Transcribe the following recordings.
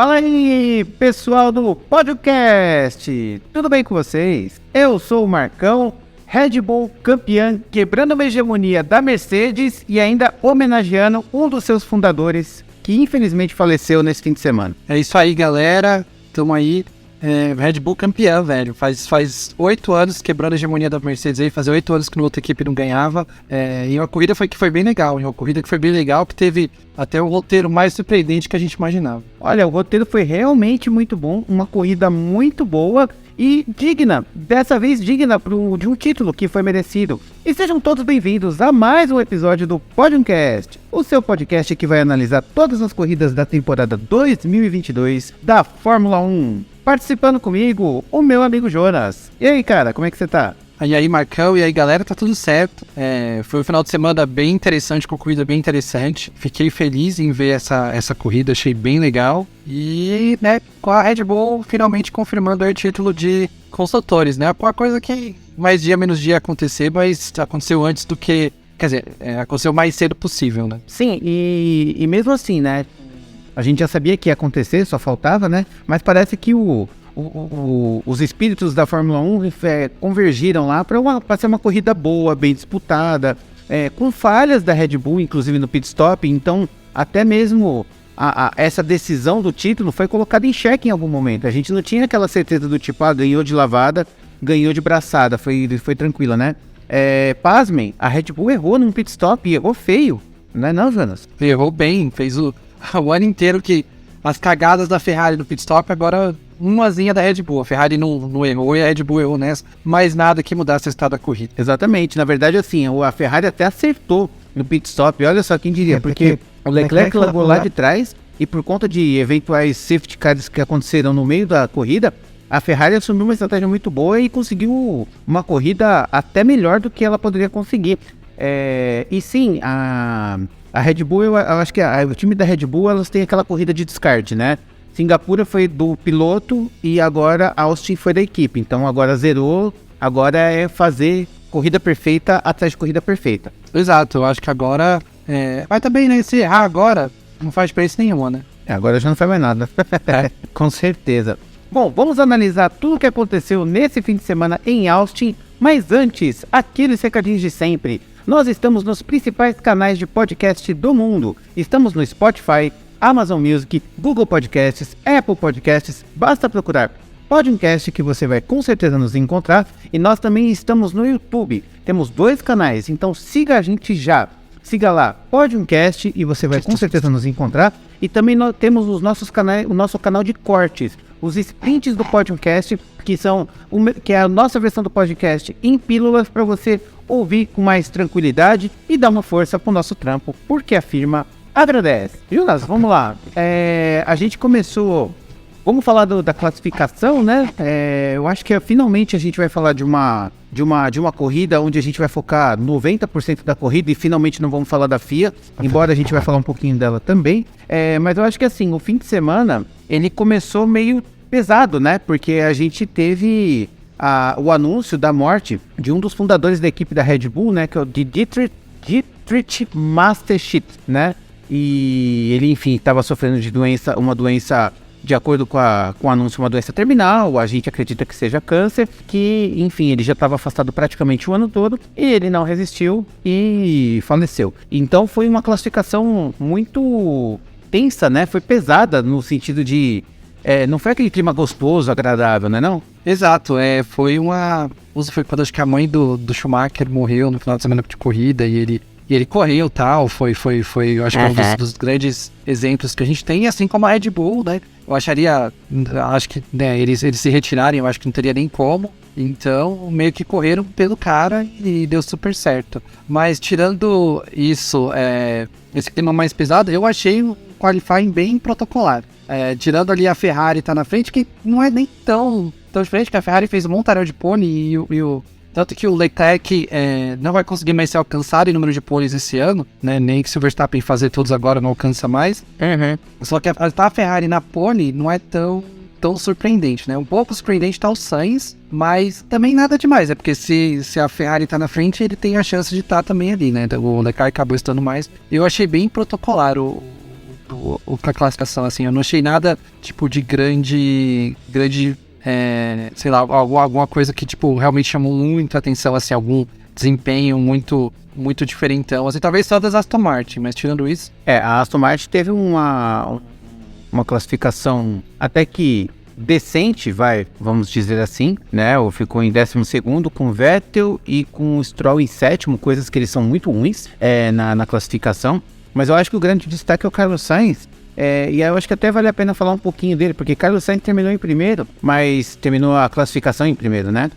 Fala aí, pessoal do podcast! Tudo bem com vocês? Eu sou o Marcão, Red Bull campeão, quebrando uma hegemonia da Mercedes e ainda homenageando um dos seus fundadores, que infelizmente faleceu nesse fim de semana. É isso aí, galera. Tamo aí. Red Bull campeão, velho. Faz 8 anos quebrando a hegemonia da Mercedes aí. Fazia 8 anos que a outra equipe não ganhava. E uma corrida que foi bem legal. Que teve até o roteiro mais surpreendente que a gente imaginava. Olha, o roteiro foi realmente muito bom. Uma corrida muito boa e digna. Dessa vez digna de um título que foi merecido. E sejam todos bem-vindos a mais um episódio do Podcast. O seu podcast que vai analisar todas as corridas da temporada 2022 da Fórmula 1. Participando comigo, o meu amigo Jonas. E aí, cara, como é que você tá? E aí, Marcão, e aí, galera, tá tudo certo. Foi um final de semana bem interessante, com corrida bem interessante. Fiquei feliz em ver essa corrida, achei bem legal. E, né, com a Red Bull finalmente confirmando o título de construtores, né? Uma coisa que mais dia, menos dia acontecer, mas aconteceu antes do que... Quer dizer, aconteceu o mais cedo possível, né? Sim, e mesmo assim, né? A gente já sabia que ia acontecer, só faltava, né? Mas parece que os espíritos da Fórmula 1 convergiram lá para ser uma corrida boa, bem disputada, com falhas da Red Bull, inclusive no pit stop. Então, até mesmo essa decisão do título foi colocada em xeque em algum momento. A gente não tinha aquela certeza do tipo, ganhou de lavada, ganhou de braçada, foi tranquila, né? Pasmem, a Red Bull errou num pit stop e errou feio, não é não, Jonas? Errou bem, fez o ano inteiro que as cagadas da Ferrari no pit stop, agora umazinha da Red Bull. A Ferrari não errou e a Red Bull errou nessa, mas nada que mudasse o estado da corrida. Exatamente, na verdade assim, a Ferrari até acertou no pit stop, olha só quem diria, porque o Leclerc largou lá de trás e por conta de eventuais safety cars que aconteceram no meio da corrida, a Ferrari assumiu uma estratégia muito boa e conseguiu uma corrida até melhor do que ela poderia conseguir. E sim, a Red Bull, eu acho que o time da Red Bull, elas têm aquela corrida de descarte, né? Singapura foi do piloto e agora Austin foi da equipe. Então agora zerou, agora é fazer corrida perfeita atrás de corrida perfeita. Exato, eu acho que agora... Mas também, né, se errar agora, não faz diferença nenhuma, né? Agora já não faz mais nada. Com certeza. Bom, vamos analisar tudo o que aconteceu nesse fim de semana em Austin. Mas antes, aqueles recadinhos de sempre. Nós estamos nos principais canais de podcast do mundo. Estamos no Spotify, Amazon Music, Google Podcasts, Apple Podcasts. Basta procurar Podcast que você vai com certeza nos encontrar. E nós também estamos no YouTube. Temos 2 canais, então siga a gente já. Siga lá, Podcast, e você vai com certeza nos encontrar. E também nós temos os nossos canais, o nosso canal de cortes, os sprints do podcast, que é a nossa versão do podcast em pílulas para você ouvir com mais tranquilidade e dar uma força pro nosso trampo, porque a firma agradece. Jonas, vamos lá. A gente começou... Vamos falar da classificação, né? Eu acho que finalmente a gente vai falar de uma corrida onde a gente vai focar 90% da corrida e finalmente não vamos falar da FIA, embora a gente vai falar um pouquinho dela também. Mas eu acho que assim, o fim de semana, ele começou meio pesado, né? Porque a gente teve o anúncio da morte de um dos fundadores da equipe da Red Bull, né? Que é o Dietrich Mateschitz, né? E ele, enfim, estava sofrendo de uma doença... De acordo com o anúncio, uma doença terminal, a gente acredita que seja câncer, que, enfim, ele já estava afastado praticamente o ano todo, e ele não resistiu e faleceu. Então foi uma classificação muito tensa, né? Foi pesada no sentido de... não foi aquele clima gostoso, agradável, né não? Exato, foi quando acho que a mãe do Schumacher morreu no final de semana de corrida e ele correu e tal, foi eu acho que é um dos grandes exemplos que a gente tem, assim como a Red Bull, né? Eu acho que né, eles se retirarem, eu acho que não teria nem como. Então, meio que correram pelo cara e deu super certo. Mas tirando isso, esse clima mais pesado, eu achei o qualifying bem protocolar. Tirando ali a Ferrari tá na frente, que não é nem tão diferente, que a Ferrari fez um montaréu de pole tanto que o Leclerc não vai conseguir mais ser alcançado em número de poles esse ano, né? Nem que se o Verstappen fazer todos agora não alcança mais. Só que a Ferrari na pole não é tão surpreendente, né? Um pouco surpreendente tá o Sainz, mas também nada demais, porque se a Ferrari tá na frente, ele tem a chance de estar também ali, né? Então, o Leclerc acabou estando mais. Eu achei bem protocolar a classificação, assim, eu não achei nada, tipo, de grande, sei lá, alguma coisa que, tipo, realmente chamou muito a atenção, assim, algum desempenho muito diferentão, assim, talvez só das Aston Martin, mas tirando isso... A Aston Martin teve uma classificação até que decente, vamos dizer assim, né? Ou ficou em 12º com Vettel e com o Stroll em 7º, coisas que eles são muito ruins na classificação. Mas eu acho que o grande destaque é o Carlos Sainz. E eu acho que até vale a pena falar um pouquinho dele, porque Carlos Sainz terminou em primeiro, mas terminou a classificação em primeiro, né?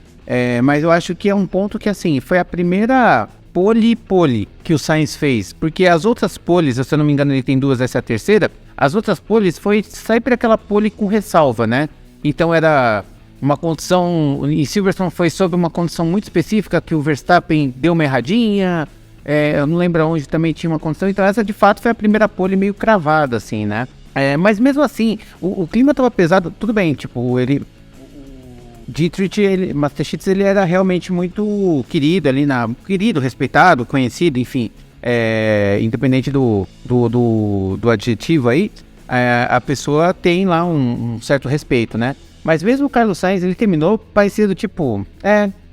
Mas eu acho que é um ponto que, assim, foi a primeira pole que o Sainz fez, porque as outras poles, se eu não me engano ele tem 2, essa é a terceira, as outras poles foi sempre aquela pole com ressalva, né? Então era uma condição, em Silverstone foi sobre uma condição muito específica que o Verstappen deu uma erradinha, eu não lembro onde também tinha uma condição, então essa de fato foi a primeira pole meio cravada, assim, né? Mas mesmo assim, o clima tava pesado, tudo bem, tipo, Dietrich, Master Cheats, ele era realmente muito querido ali, querido, respeitado, conhecido, enfim, independente do adjetivo aí, a pessoa tem lá um certo respeito, né? Mas mesmo o Carlos Sainz, ele terminou parecido, tipo,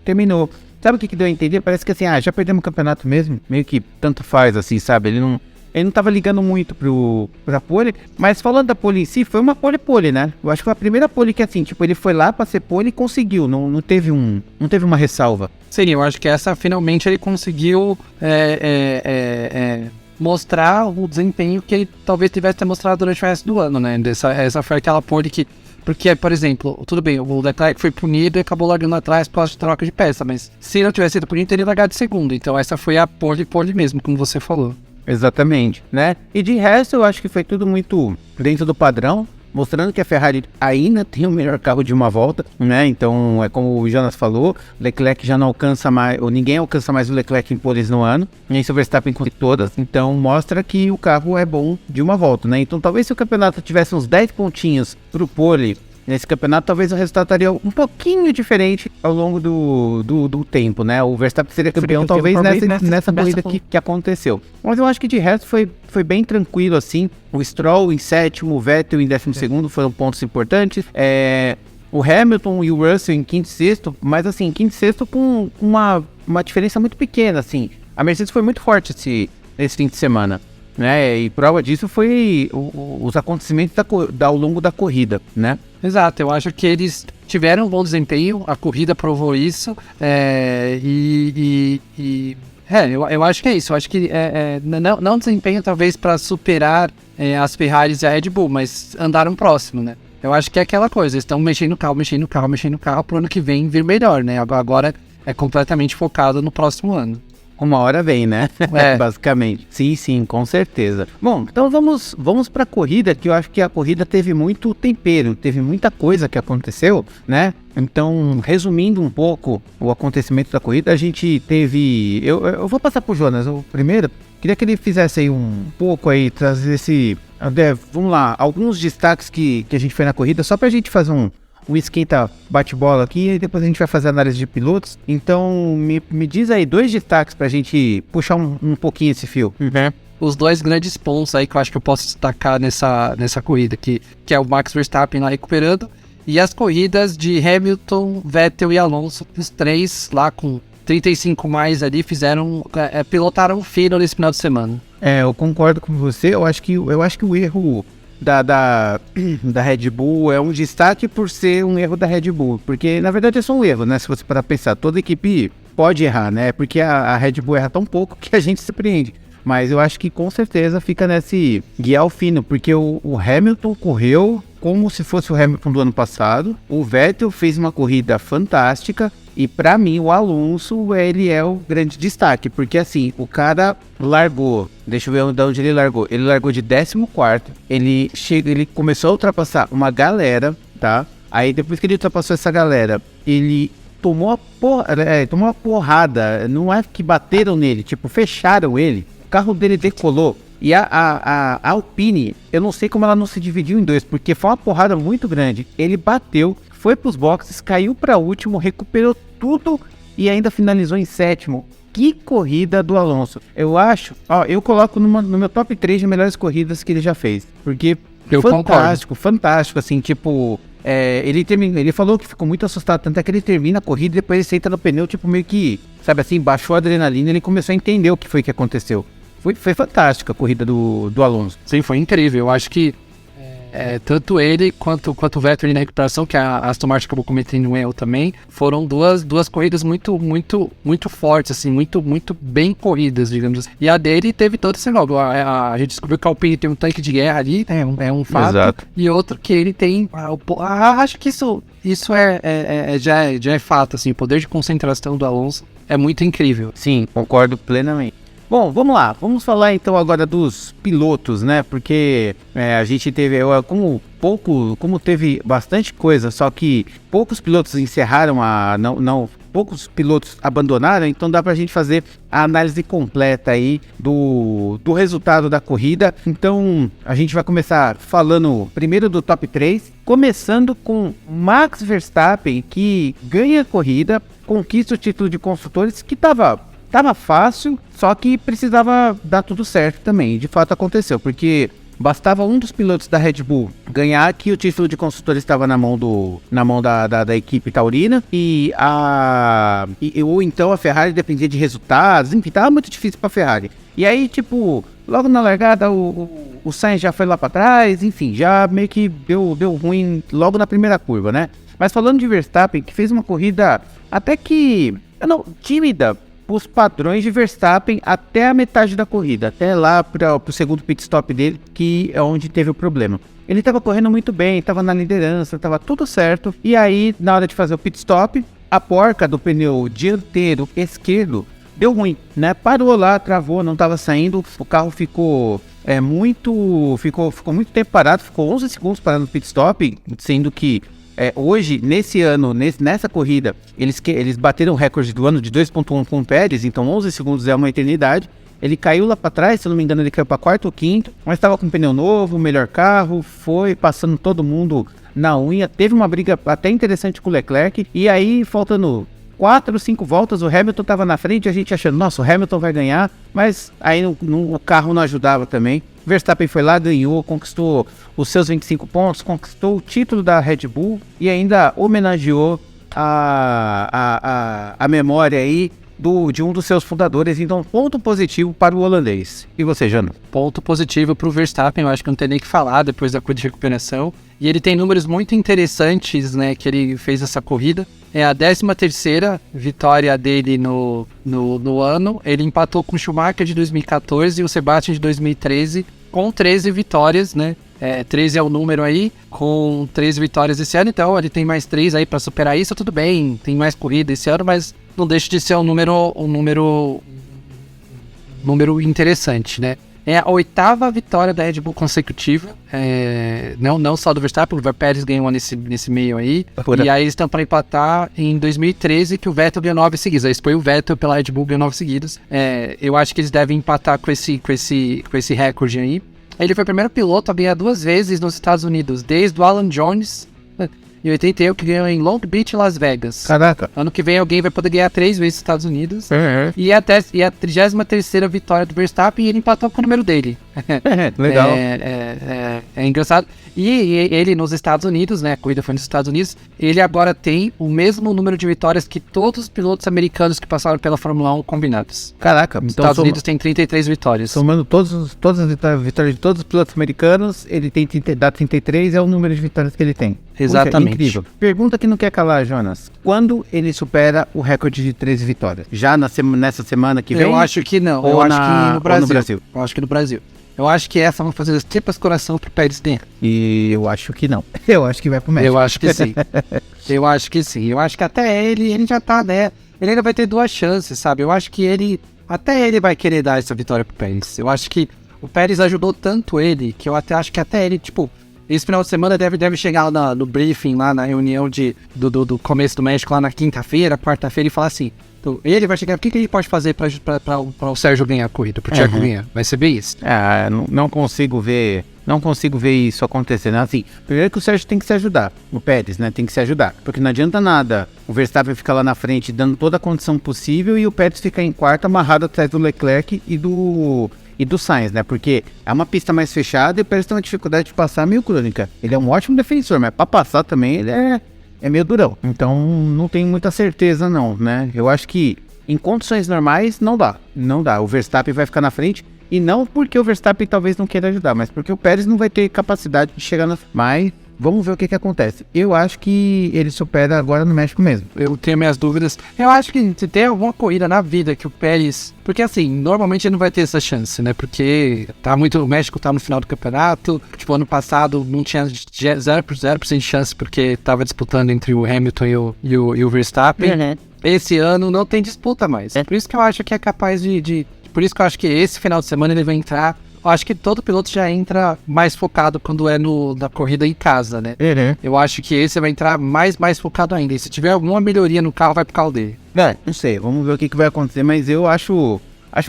terminou. Sabe o que deu a entender? Parece que assim, já perdemos o campeonato mesmo, meio que tanto faz, assim, sabe? Ele não tava ligando muito pra pole, mas falando da pole em si, foi uma pole, né? Eu acho que foi a primeira pole que, assim, tipo, ele foi lá pra ser pole e conseguiu, não teve uma ressalva. Sim, eu acho que essa, finalmente, ele conseguiu mostrar o desempenho que ele talvez tivesse ter mostrado durante o resto do ano, né? Essa foi aquela pole que... Porque, por exemplo, tudo bem, o Leclerc foi punido e acabou largando atrás por causa de troca de peça, mas se não tivesse sido punido, teria largado de segundo. Então essa foi a pole mesmo, como você falou. Exatamente, né? E de resto, eu acho que foi tudo muito dentro do padrão, mostrando que a Ferrari ainda tem o melhor carro de uma volta, né? Então, é como o Jonas falou, Leclerc já não alcança mais, ou ninguém alcança mais o Leclerc em poles no ano, nem se o Verstappen com todas. Então, mostra que o carro é bom de uma volta, né? Então, talvez se o campeonato tivesse uns 10 pontinhos pro pole nesse campeonato, talvez o resultado estaria um pouquinho diferente ao longo do tempo, né? O Verstappen seria campeão talvez nessa corrida que aconteceu. Mas eu acho que de resto foi bem tranquilo, assim. O Stroll em 7º, o Vettel em 12º foram pontos importantes. O Hamilton e o Russell em 5º e 6º, mas assim, 5º e 6º com uma diferença muito pequena, assim. A Mercedes foi muito forte esse fim de semana, né? E prova disso foi os acontecimentos ao longo da corrida, né? Exato, eu acho que eles tiveram um bom desempenho, a corrida provou isso, eu acho que é isso, eu acho que não desempenho talvez para superar as Ferraris e a Red Bull, mas andaram próximo, né? Eu acho que é aquela coisa, eles estão mexendo no carro pro ano que vem vir melhor, né? Agora é completamente focado no próximo ano. Uma hora vem, né? Basicamente. Sim, com certeza. Bom, então vamos pra corrida, que eu acho que a corrida teve muito tempero, teve muita coisa que aconteceu, né? Então, resumindo um pouco o acontecimento da corrida, a gente teve... Eu vou passar pro Jonas, o primeiro. Queria que ele fizesse aí um pouco aí, trazer esse... Vamos lá, alguns destaques que a gente fez na corrida, só pra gente fazer um esquenta bate-bola aqui e depois a gente vai fazer análise de pilotos. Então, me diz aí 2 destaques pra gente puxar um pouquinho esse fio. Os 2 grandes pontos aí que eu acho que eu posso destacar nessa corrida, que é o Max Verstappen lá recuperando, e as corridas de Hamilton, Vettel e Alonso, os 3 lá com 35 mais ali, pilotaram fino nesse final de semana. Eu concordo com você, eu acho que o erro da Red Bull é um destaque por ser um erro da Red Bull, porque na verdade é só um erro, né? Se você parar pra pensar, toda equipe pode errar, né? Porque a Red Bull erra tão pouco que a gente se surpreende. Mas eu acho que com certeza fica nesse guiar fino, porque o Hamilton correu como se fosse o Hamilton do ano passado, o Vettel fez uma corrida fantástica, e pra mim o Alonso, ele é o grande destaque, porque assim, o cara largou, deixa eu ver de onde ele largou de 14º, ele começou a ultrapassar uma galera, tá? Aí depois que ele ultrapassou essa galera, ele tomou uma porrada, não é que bateram nele, tipo, fecharam ele, o carro dele decolou. E a Alpine, eu não sei como ela não se dividiu em 2, porque foi uma porrada muito grande. Ele bateu, foi pros boxes, caiu para último, recuperou tudo e ainda finalizou em 7º. que corrida do Alonso. Eu acho, eu coloco no meu top 3 de melhores corridas que ele já fez. Porque fantástico, assim, tipo... ele falou que ficou muito assustado, tanto é que ele termina a corrida e depois ele senta no pneu, tipo, meio que, sabe assim, baixou a adrenalina e ele começou a entender o que foi que aconteceu. Foi fantástica a corrida do Alonso. Sim, foi incrível. Eu acho que tanto ele quanto o Vettel na recuperação, que a Aston Martin acabou cometendo um erro também, foram duas corridas muito fortes, assim, muito bem corridas, digamos assim. E a dele teve todo esse negócio. A gente descobriu que a Alpine tem um tanque de guerra ali, é um fato. Exato. E outro que ele tem... acho que isso já é fato, assim, o poder de concentração do Alonso é muito incrível. Sim, concordo plenamente. Bom, vamos lá, vamos falar então agora dos pilotos, né, porque a gente teve, como teve bastante coisa, só que poucos pilotos encerraram poucos pilotos abandonaram, então dá pra gente fazer a análise completa aí do resultado da corrida. Então a gente vai começar falando primeiro do top 3, começando com Max Verstappen, que ganha a corrida, conquista o título de construtores, que tava fácil, só que precisava dar tudo certo também. De fato aconteceu, porque bastava um dos pilotos da Red Bull ganhar, que o título de construtor estava na mão da equipe taurina, ou então a Ferrari dependia de resultados, enfim, tava muito difícil para a Ferrari. E aí, tipo, logo na largada o Sainz já foi lá para trás, enfim, já meio que deu ruim logo na primeira curva, né? Mas falando de Verstappen, que fez uma corrida até que, tímida, os padrões de Verstappen até a metade da corrida, até lá para o segundo pit stop dele, que é onde teve o problema. Ele estava correndo muito bem, estava na liderança, estava tudo certo, e aí na hora de fazer o pit stop, a porca do pneu dianteiro esquerdo deu ruim, né? Parou lá, travou, não estava saindo, o carro ficou ficou muito tempo parado, ficou 11 segundos parado no pit stop, sendo que hoje, nesse ano, nessa corrida, eles bateram o recorde do ano de 2.1 com o Pérez, então 11 segundos é uma eternidade. Ele caiu lá para trás, se eu não me engano ele caiu para quarto ou quinto, mas estava com pneu novo, melhor carro, foi passando todo mundo na unha, teve uma briga até interessante com o Leclerc, e aí faltando 4 ou 5 voltas, o Hamilton estava na frente, a gente achando, nossa, o Hamilton vai ganhar, mas aí o carro não ajudava também. Verstappen foi lá, ganhou, conquistou os seus 25 pontos, conquistou o título da Red Bull e ainda homenageou a memória aí de um dos seus fundadores. Então, ponto positivo para o holandês. E você, Jano? Ponto positivo para o Verstappen, eu acho que não tem nem o que falar depois da corrida de recuperação. E ele tem números muito interessantes, né, que ele fez essa corrida. É a 13ª vitória dele no ano. Ele empatou com o Schumacher de 2014 e o Sebastian de 2013 com 13 vitórias, né? 13 é o número aí, com 13 vitórias esse ano. Então ele tem mais 3 aí para superar isso, tudo bem. Tem mais corrida esse ano, mas não deixa de ser um número interessante, né? É a 8ª vitória da Red Bull consecutiva, não só do Verstappen, o Pérez ganhou nesse meio aí, e aí eles estão para empatar em 2013, que o Vettel ganhou 9 seguidas, aí foi o Vettel pela Red Bull, ganhou 9 seguidas, eu acho que eles devem empatar com esse recorde aí. Ele foi o primeiro piloto a ganhar 2 vezes nos Estados Unidos, desde o Alan Jones, em 81, que ganhou em Long Beach, Las Vegas. Caraca. Ano que vem alguém vai poder ganhar 3 vezes nos Estados Unidos. Uhum. E a 33ª vitória do Verstappen, e ele empatou com o número dele. Legal. É engraçado. E ele nos Estados Unidos, né? A corrida foi nos Estados Unidos. Ele agora tem o mesmo número de vitórias que todos os pilotos americanos que passaram pela Fórmula 1 combinados. Caraca. Os Estados Unidos tem 33 vitórias. Somando todas as vitórias de todos os pilotos americanos, ele tem 33, é o número de vitórias que ele tem. Exatamente. Puxa, incrível. Pergunta que não quer calar, Jonas. Quando ele supera o recorde de 13 vitórias? Já nessa semana que vem? Eu acho que não. Eu acho que no Brasil. Eu acho que no Brasil. Eu acho que essa vão fazer as tripas coração pro Pérez dentro. E eu acho que não. Eu acho que vai pro México. Eu acho que sim. Eu acho que sim. Eu acho que até ele já tá, né? Ele ainda vai ter 2 chances, sabe? Eu acho que até ele vai querer dar essa vitória pro Pérez. Eu acho que o Pérez ajudou tanto ele, que eu acho que até ele, tipo, esse final de semana deve chegar lá no briefing, lá na reunião do começo do México, lá na quinta-feira, quarta-feira, e falar assim, então, ele vai chegar, o que ele pode fazer para o Sérgio ganhar a corrida, pro Thiago ganhar? Vai ser bem isso? Não consigo ver não consigo ver isso acontecendo. Assim, primeiro que o Sérgio tem que se ajudar, o Pérez, né, tem que se ajudar, porque não adianta nada o Verstappen ficar lá na frente dando toda a condição possível e o Pérez ficar em quarto amarrado atrás do Leclerc e do Sainz, né, porque é uma pista mais fechada e o Pérez tem uma dificuldade de passar meio crônica. Ele é um ótimo defensor, mas pra passar também ele é meio durão. Então não tenho muita certeza não, né, eu acho que em condições normais não dá, o Verstappen vai ficar na frente. E não porque o Verstappen talvez não queira ajudar, mas porque o Pérez não vai ter capacidade de chegar na... Mas vamos ver o que acontece. Eu acho que ele supera agora no México mesmo. Eu tenho minhas dúvidas. Eu acho que se tem alguma corrida na vida que o Pérez... Porque assim, normalmente ele não vai ter essa chance, né? Porque o México tá no final do campeonato. Tipo, ano passado não tinha 0% de chance porque tava disputando entre o Hamilton e o Verstappen. Uhum. Esse ano não tem disputa mais. Por isso que eu acho que é capaz Por isso que eu acho que esse final de semana ele vai entrar... Eu acho que todo piloto já entra mais focado quando é na corrida em casa, né? Uhum. Eu acho que esse vai entrar mais focado ainda. E se tiver alguma melhoria no carro, vai pro carro dele. Não sei, vamos ver o que vai acontecer, mas eu acho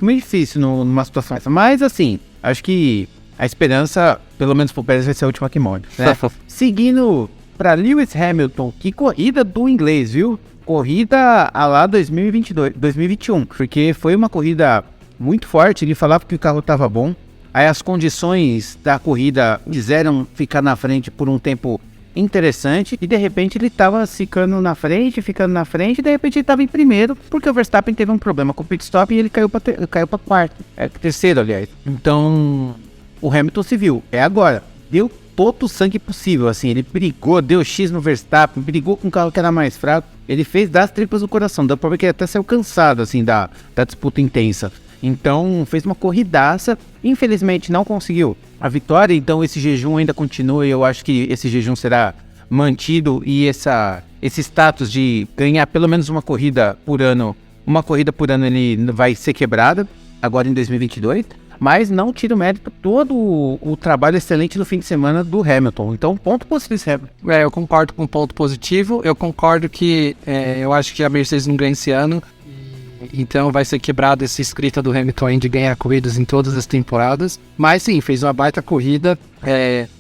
meio difícil numa situação essa. Mas assim, acho que a esperança, pelo menos pro Pérez, vai ser a última que morre, né? Seguindo pra Lewis Hamilton, que corrida do inglês, viu? Corrida a lá 2021, porque foi uma corrida muito forte, ele falava que o carro estava bom, aí as condições da corrida fizeram ficar na frente por um tempo interessante, e de repente ele estava ficando na frente, e de repente ele estava em primeiro, porque o Verstappen teve um problema com o pit stop e ele caiu para quarto, terceiro aliás. Então o Hamilton se viu, agora, deu todo o sangue possível, assim, ele brigou, deu X no Verstappen, brigou com o carro que era mais fraco, ele fez das tripas do coração, dá pra ver que ele até saiu cansado, assim, da disputa intensa. Então, fez uma corridaça, infelizmente não conseguiu a vitória, então esse jejum ainda continua e eu acho que esse jejum será mantido e esse status de ganhar pelo menos uma corrida por ano ele vai ser quebrado, agora em 2022, mas não tira o mérito todo o trabalho excelente no fim de semana do Hamilton, então ponto positivo. Eu concordo com o ponto positivo, eu concordo que eu acho que a Mercedes não ganha esse ano, então vai ser quebrado essa escrita do Hamilton de ganhar corridas em todas as temporadas. Mas sim, fez uma baita corrida,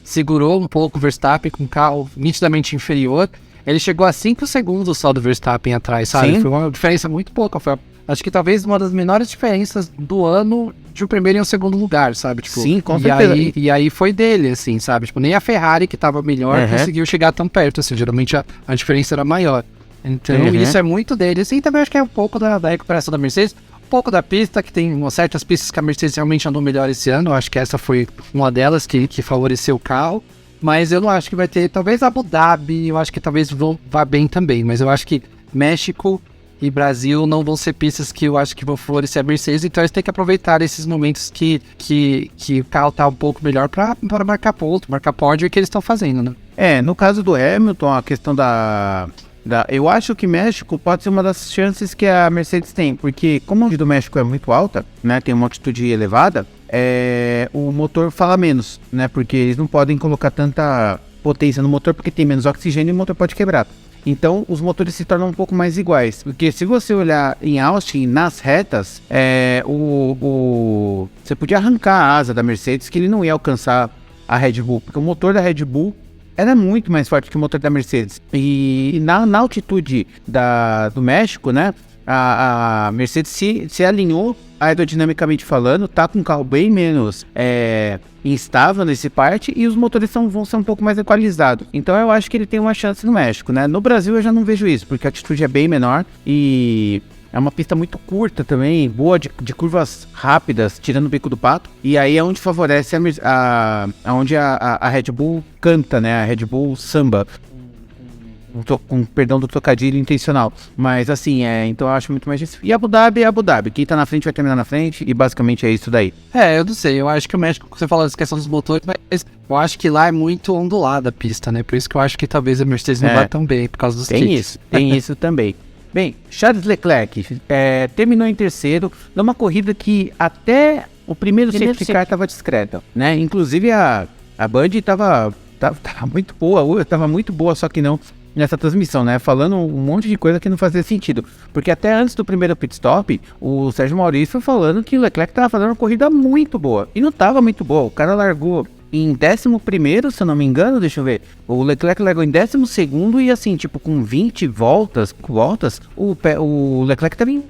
segurou um pouco o Verstappen com um carro nitidamente inferior. Ele chegou a 5 segundos só do Verstappen atrás, sabe? Sim. Foi uma diferença muito pouca. Acho que talvez uma das menores diferenças do ano de um primeiro e um segundo lugar, sabe? Tipo, sim, com certeza. E aí foi dele, assim, sabe? Tipo, nem a Ferrari, que tava melhor, conseguiu chegar tão perto, assim. Geralmente a diferença era maior. Então isso é muito dele. Assim, também acho que é um pouco da recuperação da Mercedes, um pouco da pista, que tem certas pistas que a Mercedes realmente andou melhor esse ano. Eu acho que essa foi uma delas que favoreceu o carro. Mas eu não acho que vai ter, talvez Abu Dhabi, eu acho que talvez vá bem também. Mas eu acho que México e Brasil não vão ser pistas que eu acho que vão favorecer a Mercedes. Então eles têm que aproveitar esses momentos que o carro tá um pouco melhor para marcar ponto, marcar pódio, que eles estão fazendo, né? No caso do Hamilton, a questão eu acho que México pode ser uma das chances que a Mercedes tem, porque como a altitude do México é muito alta, né, tem uma altitude elevada, o motor fala menos, né, porque eles não podem colocar tanta potência no motor porque tem menos oxigênio e o motor pode quebrar. Então os motores se tornam um pouco mais iguais, porque se você olhar em Austin, nas retas, você podia arrancar a asa da Mercedes que ele não ia alcançar a Red Bull, porque o motor da Red Bull era muito mais forte que o motor da Mercedes. E na altitude do México, né, a Mercedes se alinhou aerodinamicamente falando, tá com um carro bem menos instável nesse parte e os motores vão ser um pouco mais equalizados. Então eu acho que ele tem uma chance no México, né? No Brasil eu já não vejo isso, porque a altitude é bem menor e é uma pista muito curta também, boa de curvas rápidas, tirando o bico do pato. E aí é onde favorece onde a Red Bull canta, né? A Red Bull samba. Com perdão do trocadilho intencional. Mas assim, então eu acho muito mais difícil. E Abu Dhabi é Abu Dhabi. Quem tá na frente vai terminar na frente. E basicamente é isso daí. Eu não sei. Eu acho que o México, você fala dessa questão dos motores, mas eu acho que lá é muito ondulada a pista, né? Por isso que eu acho que talvez a Mercedes não vá tão bem, por causa dos kits. Tem isso também. Bem, Charles Leclerc terminou em terceiro, numa corrida que até o primeiro safety car estava discreta, né? Inclusive a Band tava muito boa, tava muito boa, só que não nessa transmissão, né? Falando um monte de coisa que não fazia sentido. Porque até antes do primeiro pit stop, o Sérgio Maurício foi falando que o Leclerc tava fazendo uma corrida muito boa. E não tava muito boa. O cara largou em 11º, se eu não me engano, deixa eu ver. O Leclerc largou em 12º e assim, tipo, com 20 voltas, o Leclerc tava em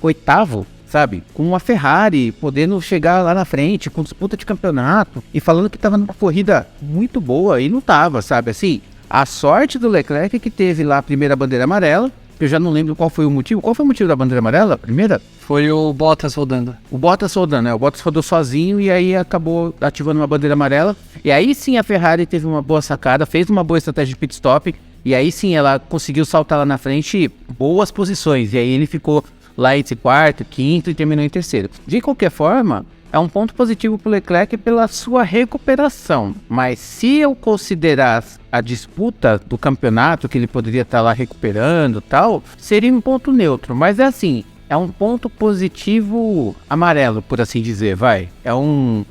8º, sabe? Com uma Ferrari, podendo chegar lá na frente, com disputa de campeonato, e falando que tava numa corrida muito boa, e não tava, sabe? Assim, a sorte do Leclerc é que teve lá a primeira bandeira amarela, que eu já não lembro qual foi o motivo. Qual foi o motivo da bandeira amarela? A primeira? Foi o Bottas rodando. O Bottas rodando, né? O Bottas rodou sozinho e aí acabou ativando uma bandeira amarela. E aí sim a Ferrari teve uma boa sacada, fez uma boa estratégia de pit stop. E aí sim ela conseguiu saltar lá na frente, boas posições. E aí ele ficou lá entre quarto, quinto e terminou em terceiro. De qualquer forma, é um ponto positivo para o Leclerc pela sua recuperação. Mas se eu considerar a disputa do campeonato, que ele poderia estar lá recuperando e tal, seria um ponto neutro. Mas é assim, é um ponto positivo amarelo, por assim dizer, vai. É um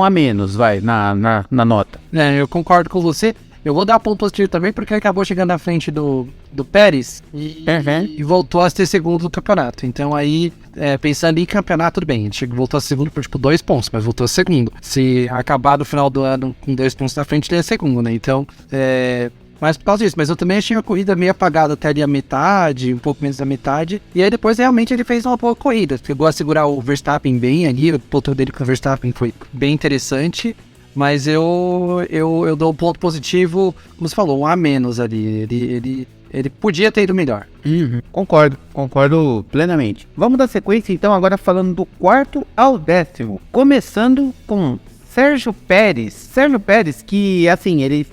a menos, vai, na nota. Eu concordo com você. Eu vou dar ponto positivo também, porque ele acabou chegando na frente do Pérez e voltou a ser segundo do campeonato. Então aí, pensando em campeonato, tudo bem. Ele voltou a ser segundo por, 2 pontos, mas voltou a ser segundo. Se acabar no final do ano com 2 pontos na frente, ele é segundo, né? Então, mas por causa disso. Mas eu também achei a corrida meio apagada até ali a metade, um pouco menos da metade. E aí depois, realmente, ele fez uma boa corrida. Chegou a segurar o Verstappen bem ali. O ponto dele com o Verstappen foi bem interessante. Mas eu dou um ponto positivo, como você falou, um a menos ali. Ele podia ter ido melhor. Concordo plenamente. Vamos dar sequência então, agora falando do 4º ao 10º. Começando com Sérgio Pérez. Sérgio Pérez, que assim, ele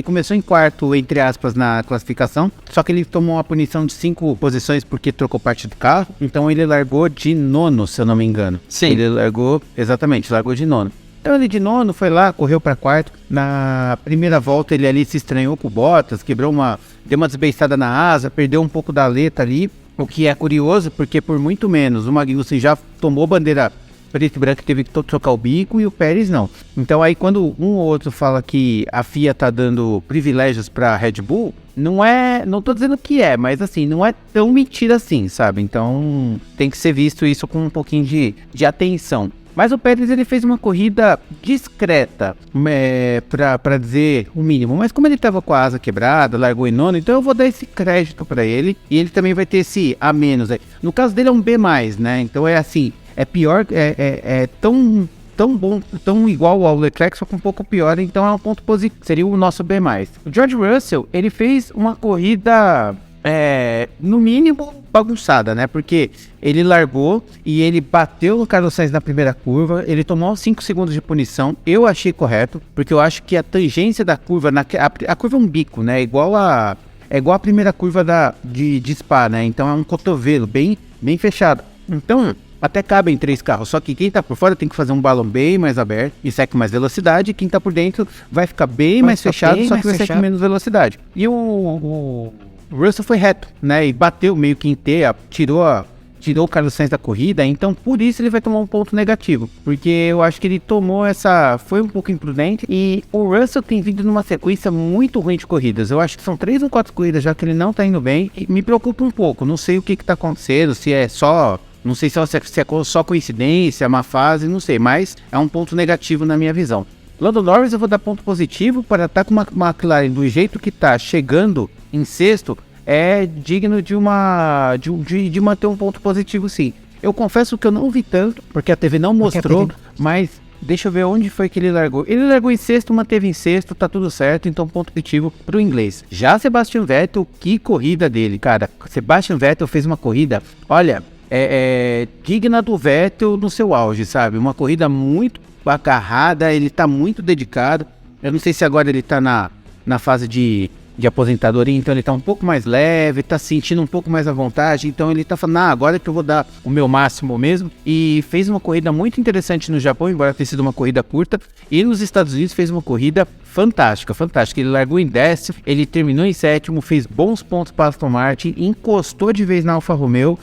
começou em quarto, entre aspas, na classificação. Só que ele tomou uma punição de 5 posições porque trocou parte do carro. Então ele largou de nono, se eu não me engano. Sim. Ele largou de nono. Então ele de nono foi lá, correu para quarto. Na primeira volta ele ali se estranhou com o Bottas, deu uma desbeiçada na asa, perdeu um pouco da aleta ali. O que é curioso, porque por muito menos o Magnussen já tomou bandeira preta e branca, teve que trocar o bico, e o Pérez não. Então aí quando um ou outro fala que a FIA tá dando privilégios para Red Bull, não tô dizendo que mas assim, não é tão mentira assim, sabe? Então tem que ser visto isso com um pouquinho de atenção. Mas o Pérez, ele fez uma corrida discreta, pra dizer o mínimo. Mas como ele tava com a asa quebrada, largou em nono, então eu vou dar esse crédito pra ele. E ele também vai ter esse a menos. No caso dele é um B+, né? Então é assim, é pior, tão bom, tão igual ao Leclerc, só que um pouco pior. Então é um ponto positivo, seria o nosso B+. O George Russell, ele fez uma corrida... no mínimo bagunçada, né? Porque ele largou e ele bateu no Carlos Sainz na primeira curva, ele tomou 5 segundos de punição. Eu achei correto, porque eu acho que a tangência da curva, a curva é um bico, né? É igual a primeira curva de Spa, né? Então é um cotovelo bem fechado. Então até cabem 3 carros, só que quem tá por fora tem que fazer um balão bem mais aberto e sai com mais velocidade, e quem tá por dentro vai ficar bem mais fechado, só que vai sair com menos velocidade. E o Russell foi reto, né, e bateu meio que inteiro, tirou o Carlos Sainz da corrida, então por isso ele vai tomar um ponto negativo, porque eu acho que ele foi um pouco imprudente, e o Russell tem vindo numa sequência muito ruim de corridas. Eu acho que são 3 ou 4 corridas já que ele não tá indo bem, e me preocupa um pouco. Não sei o que tá acontecendo, não sei se é só coincidência, má fase, não sei, mas é um ponto negativo na minha visão. Lando Norris eu vou dar ponto positivo para estar com uma McLaren do jeito que tá, chegando em sexto, é digno de manter um ponto positivo, sim. Eu confesso que eu não vi tanto, porque a TV não mostrou, mas deixa eu ver onde foi que ele largou. Ele largou em sexto, manteve em sexto, tá tudo certo, então ponto positivo pro inglês. Já Sebastian Vettel, que corrida dele, cara. Sebastian Vettel fez uma corrida, olha, digna do Vettel no seu auge, sabe? Uma corrida muito agarrada, ele tá muito dedicado. Eu não sei se agora ele tá na fase de aposentadoria, então ele tá um pouco mais leve, tá se sentindo um pouco mais à vontade, então ele tá falando, agora que eu vou dar o meu máximo mesmo. E fez uma corrida muito interessante no Japão, embora tenha sido uma corrida curta, e nos Estados Unidos fez uma corrida fantástica. Ele largou em 10º, ele terminou em 7º, fez bons pontos para Aston Martin, encostou de vez na Alfa Romeo.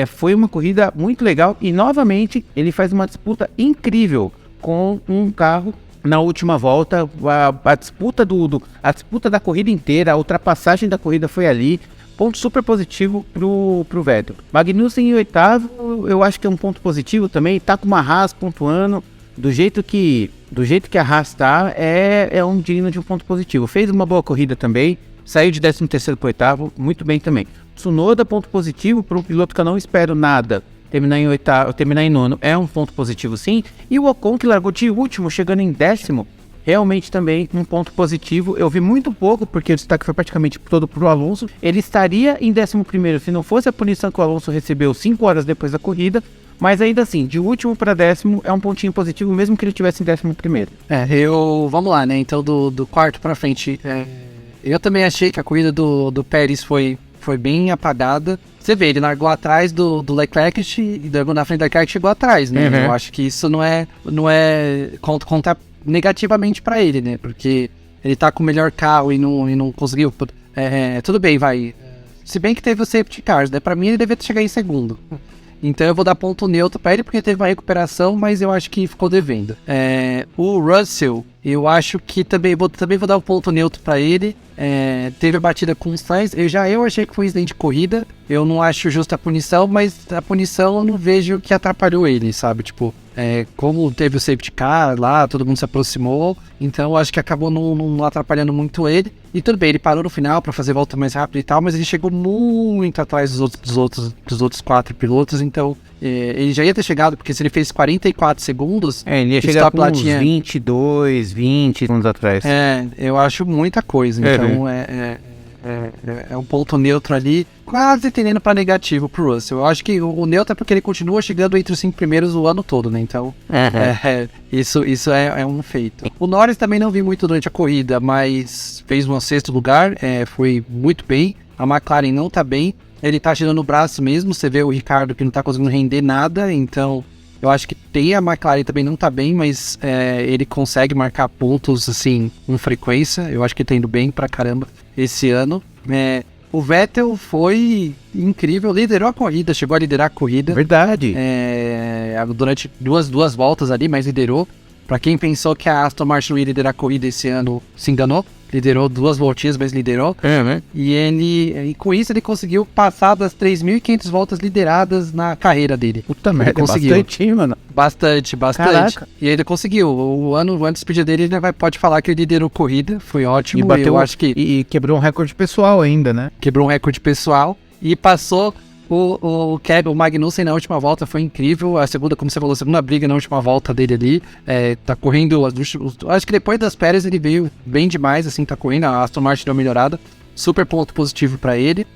Foi uma corrida muito legal, e novamente ele faz uma disputa incrível com um carro. Na última volta, a disputa da corrida inteira, a ultrapassagem da corrida foi ali. Ponto super positivo pro Vettel. Magnussen em 8º, eu acho que é um ponto positivo também. Tá com uma Haas pontuando. do jeito que a Haas tá, é um digno de um ponto positivo. Fez uma boa corrida também, saiu de 13º para 8º, muito bem também. Tsunoda, ponto positivo para um piloto que eu não espero nada. Terminar em nono é um ponto positivo sim. E o Ocon, que largou de último, chegando em 10º, realmente também um ponto positivo. Eu vi muito pouco, porque o destaque foi praticamente todo pro Alonso. Ele estaria em 11º se não fosse a punição que o Alonso recebeu 5 horas depois da corrida. Mas ainda assim, de último para 10º é um pontinho positivo, mesmo que ele estivesse em 11º. Vamos lá, né? Então do quarto para frente, eu também achei que a corrida do Pérez foi bem apagada. Você vê, ele largou atrás do Leclerc e largou na frente do Leclerc e chegou atrás, né? Uhum. Eu acho que isso não é conta negativamente pra ele, né? Porque ele tá com o melhor carro e não conseguiu. Tudo bem, vai. Se bem que teve o safety cars, né? Pra mim ele deveria chegar em segundo. Então eu vou dar ponto neutro pra ele, porque teve uma recuperação, mas eu acho que ficou devendo. O Russell, eu acho que também vou dar um ponto neutro pra ele. Teve a batida com os Sainz. Eu achei que foi um incidente de corrida. Eu não acho justa a punição, mas a punição eu não vejo que atrapalhou ele, sabe? Tipo, como teve o safety car lá, todo mundo se aproximou. Então eu acho que acabou não atrapalhando muito ele. E tudo bem, ele parou no final pra fazer volta mais rápida e tal, mas ele chegou muito atrás dos outros 4 pilotos. Então ele já ia ter chegado, porque se ele fez 44 segundos... ele ia chegar com uns 22, 20 segundos atrás. Eu acho muita coisa. Então é um ponto neutro ali, quase tendendo para negativo pro Russell. Eu acho que o neutro é porque ele continua chegando entre os 5 primeiros o ano todo, né? Então, isso é um feito. O Norris também não vi muito durante a corrida, mas fez um 6º lugar, foi muito bem. A McLaren não tá bem, ele tá tirando o braço mesmo. Você vê o Ricardo que não tá conseguindo render nada, então... Eu acho que a McLaren também não tá bem, mas ele consegue marcar pontos, assim, com frequência. Eu acho que tá indo bem pra caramba esse ano. O Vettel foi incrível, liderou a corrida, chegou a liderar a corrida. Verdade. Durante duas voltas ali, mas liderou. Pra quem pensou que a Aston Martin ia liderar a corrida esse ano, se enganou. Liderou 2 voltinhas, mas liderou. Né? E com isso ele conseguiu passar das 3.500 voltas lideradas na carreira dele. Puta merda, conseguiu. Bastante, mano. Bastante. Caraca. E ele conseguiu. O ano antes do dele, ele pode falar que ele liderou corrida. Foi ótimo. E bateu, eu acho que e quebrou um recorde pessoal ainda, né? Quebrou um recorde pessoal e passou o Magnussen na última volta. Foi incrível. A segunda, como você falou, a segunda briga na última volta dele ali. Tá correndo. Acho que depois das Pérez ele veio bem demais, assim, tá correndo. A Aston Martin deu uma melhorada. Super ponto positivo pra ele.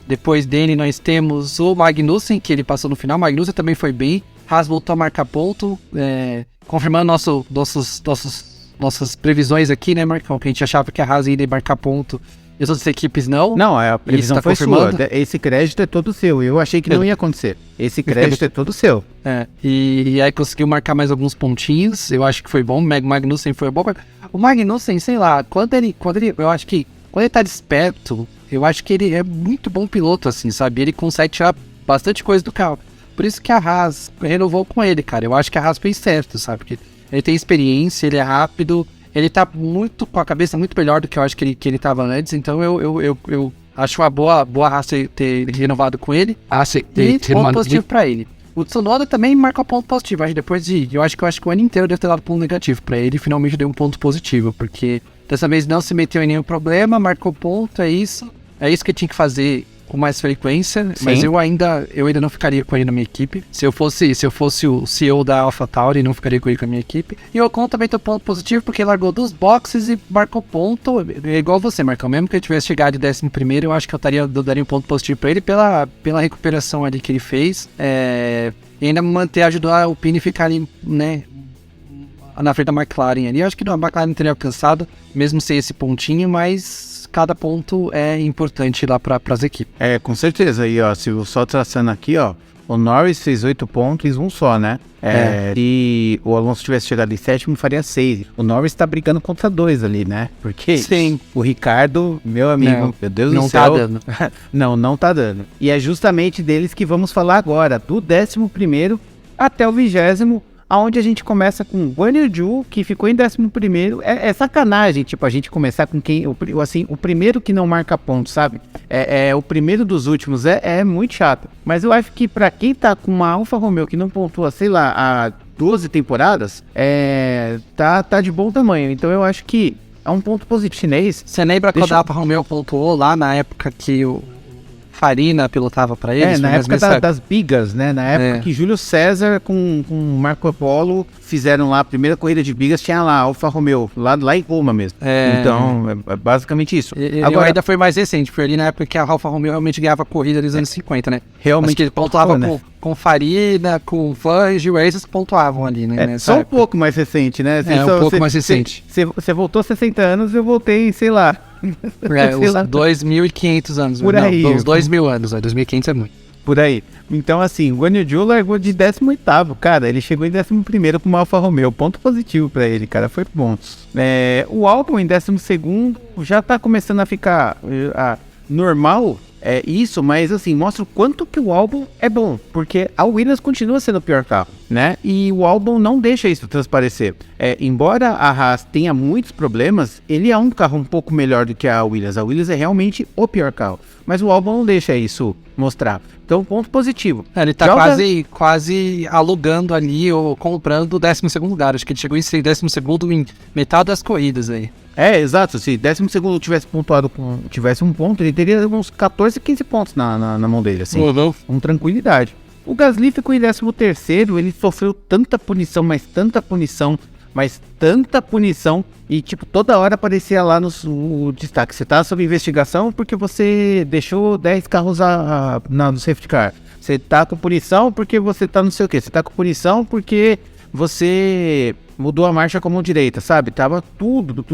Depois dele nós temos o Magnussen, que ele passou no final. O Magnussen também foi bem. Haas voltou a marcar ponto, confirmando nossas previsões aqui, né, Marcão? Que a gente achava que a Haas ia marcar ponto e as outras equipes não. Não, a previsão tá foi confirmando. sua. Esse crédito é todo seu. Eu achei que não ia acontecer. Esse crédito é todo seu. E aí conseguiu marcar mais alguns pontinhos. Eu acho que foi bom. O Magnussen foi bom. O Magnussen, sei lá, quando ele eu acho que quando ele tá desperto, eu acho que ele é muito bom piloto, assim, sabe? Ele consegue tirar bastante coisa do carro. Por isso que a Haas renovou com ele, cara. Eu acho que a Haas fez certo, sabe? Porque ele tem experiência, ele é rápido, ele tá muito com a cabeça muito melhor do que eu acho que ele tava antes. Então eu acho uma boa Haas ter renovado com ele. Ponto positivo pra ele. O Tsunoda também marcou ponto positivo. Eu acho que o ano inteiro deve ter dado ponto negativo pra ele. Finalmente deu um ponto positivo, porque dessa vez não se meteu em nenhum problema, marcou ponto, é isso. É isso que tinha que fazer com mais frequência. Sim. Mas eu ainda não ficaria com ele na minha equipe. Se eu fosse o CEO da AlphaTauri, não ficaria com ele com a minha equipe. E o Ocon também tem ponto positivo, porque ele largou dos boxes e marcou ponto. É igual você, Marcão. Mesmo que ele tivesse chegado de 11º, eu acho que eu daria um ponto positivo pra ele pela recuperação ali que ele fez. E ainda ajudou a Alpine ficar ali, né, na frente da McLaren ali. Eu acho que a McLaren teria alcançado, mesmo sem esse pontinho, mas cada ponto é importante lá para as equipes. Com certeza. E ó, se só traçando aqui, ó, o Norris fez 8 pontos, um só, né? Se o Alonso tivesse chegado em 7º, faria 6. O Norris tá brigando contra 2 ali, né? Porque sim, o Ricardo, meu amigo, meu Deus do céu. Não tá dando. não tá dando. E é justamente deles que vamos falar agora, do 11º até o 20º, aonde a gente começa com o Guan Yu Zhou, que ficou em 11º. É sacanagem, tipo, a gente começar com o primeiro que não marca ponto, sabe? O primeiro dos últimos, é muito chato. Mas eu acho que pra quem tá com uma Alfa Romeo que não pontua, sei lá, há 12 temporadas, tá de bom tamanho. Então eu acho que é um ponto positivo chinês. Você lembra quando a Alfa Romeo pontuou lá na época que o Farina pilotava pra eles? Na época das bigas, né? Na época que Júlio César com Marco Polo fizeram lá a primeira corrida de bigas, tinha lá Alfa Romeo, lá em Roma mesmo. Então, é basicamente isso. Agora ainda foi mais recente, foi ali na época que a Alfa Romeo realmente ganhava corrida dos anos 50, né? Realmente. Acho que ele pontuava com Farina, com Fangio, esses que pontuavam ali, né? Só um pouco mais recente, né? Um pouco mais recente. Você voltou 60 anos, eu voltei, sei lá. Uns 2.500 anos. Por aí. Uns 2.000 anos, 2.500 é muito. Por aí. Então, assim, o Guan Yu Zhou largou de 18º, cara. Ele chegou em 11º com uma Alfa Romeo. Ponto positivo pra ele, cara. Foi bom. O Albon em 12º já tá começando a ficar normal. Isso, mas assim, mostra o quanto que o Albon é bom, porque a Williams continua sendo o pior carro, né? E o Albon não deixa isso transparecer. Embora a Haas tenha muitos problemas, ele é um carro um pouco melhor do que a Williams. A Williams é realmente o pior carro, mas o Albon não deixa isso mostrar. Então, ponto positivo. Ele tá quase alugando ali ou comprando o 12º lugar. Acho que ele chegou em 12º em metade das corridas aí. Exato. Se 12º tivesse pontuado tivesse um ponto, ele teria uns 14, 15 pontos na mão dele, assim. Com tranquilidade. O Gasly ficou em 13º, ele sofreu tanta punição, e tipo, toda hora aparecia lá no destaque: você tá sob investigação porque você deixou 10 carros no safety car. Você tá com punição porque você tá não sei o que. Você tá com punição porque você mudou a marcha com a mão direita, sabe? Tava tudo.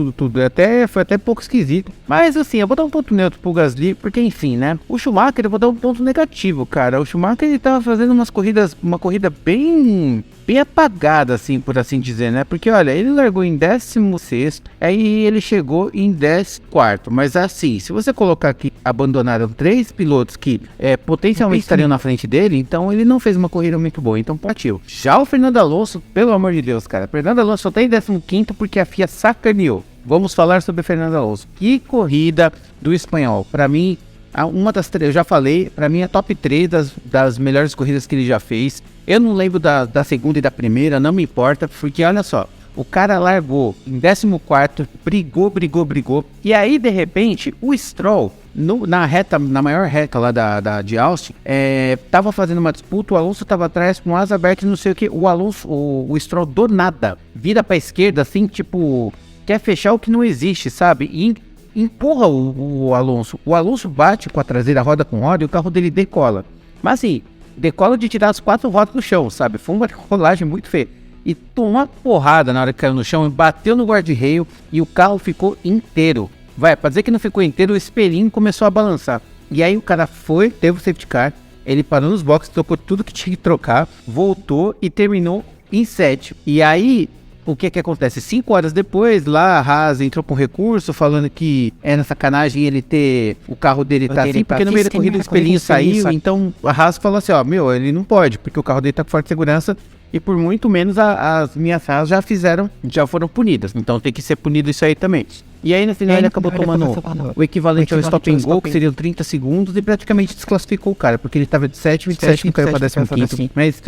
Foi até pouco esquisito. Mas assim, eu vou dar um ponto neutro pro Gasly, porque enfim, né? O Schumacher, eu vou dar um ponto negativo, cara. O Schumacher, ele tava fazendo uma corrida bem apagada, assim, por assim dizer, né? Porque, olha, ele largou em 16º, aí ele chegou em 14º. Mas assim, se você colocar aqui, abandonaram 3 pilotos que potencialmente estariam na frente dele, então ele não fez uma corrida muito boa, então partiu. Já o Fernando Alonso, pelo amor de Deus, cara, Fernando Alonso só tá em 15º porque a FIA sacaneou. Vamos falar sobre Fernando Alonso. Que corrida do espanhol. Pra mim, uma das 3, eu já falei, pra mim é top 3 das melhores corridas que ele já fez. Eu não lembro da segunda e da primeira, não me importa, porque olha só, o cara largou em 14º, brigou, e aí de repente o Stroll, na maior reta lá de Austin, tava fazendo uma disputa, o Alonso tava atrás com asa aberta e não sei o que, o Stroll do nada, vira pra esquerda assim, tipo, quer fechar o que não existe, sabe, e empurra o Alonso bate com a traseira roda com roda e o carro dele decola, mas assim, decola de tirar as 4 rodas do chão, sabe, foi uma rolagem muito feia. E tomou uma porrada na hora que caiu no chão, bateu no guarda-reio e o carro ficou inteiro. Pra dizer que não ficou inteiro, o espelhinho começou a balançar. E aí o cara teve o safety car, ele parou nos boxes, trocou tudo que tinha que trocar, voltou e terminou em 7º. E aí, o que acontece? 5 horas depois, lá a Haas entrou com recurso, falando que era sacanagem ele ter o carro dele tá assim, porque no meio da corrida o espelhinho saiu. Então a Haas falou assim, ele não pode, porque o carro dele tá com forte segurança. E por muito menos as minhas Haas já foram punidas. Então tem que ser punido isso aí também. E aí no final ele acabou tomando o equivalente ao stop and go, que seriam 30 segundos, e praticamente desclassificou o cara, porque ele estava de 7º, caiu para 15º. Mas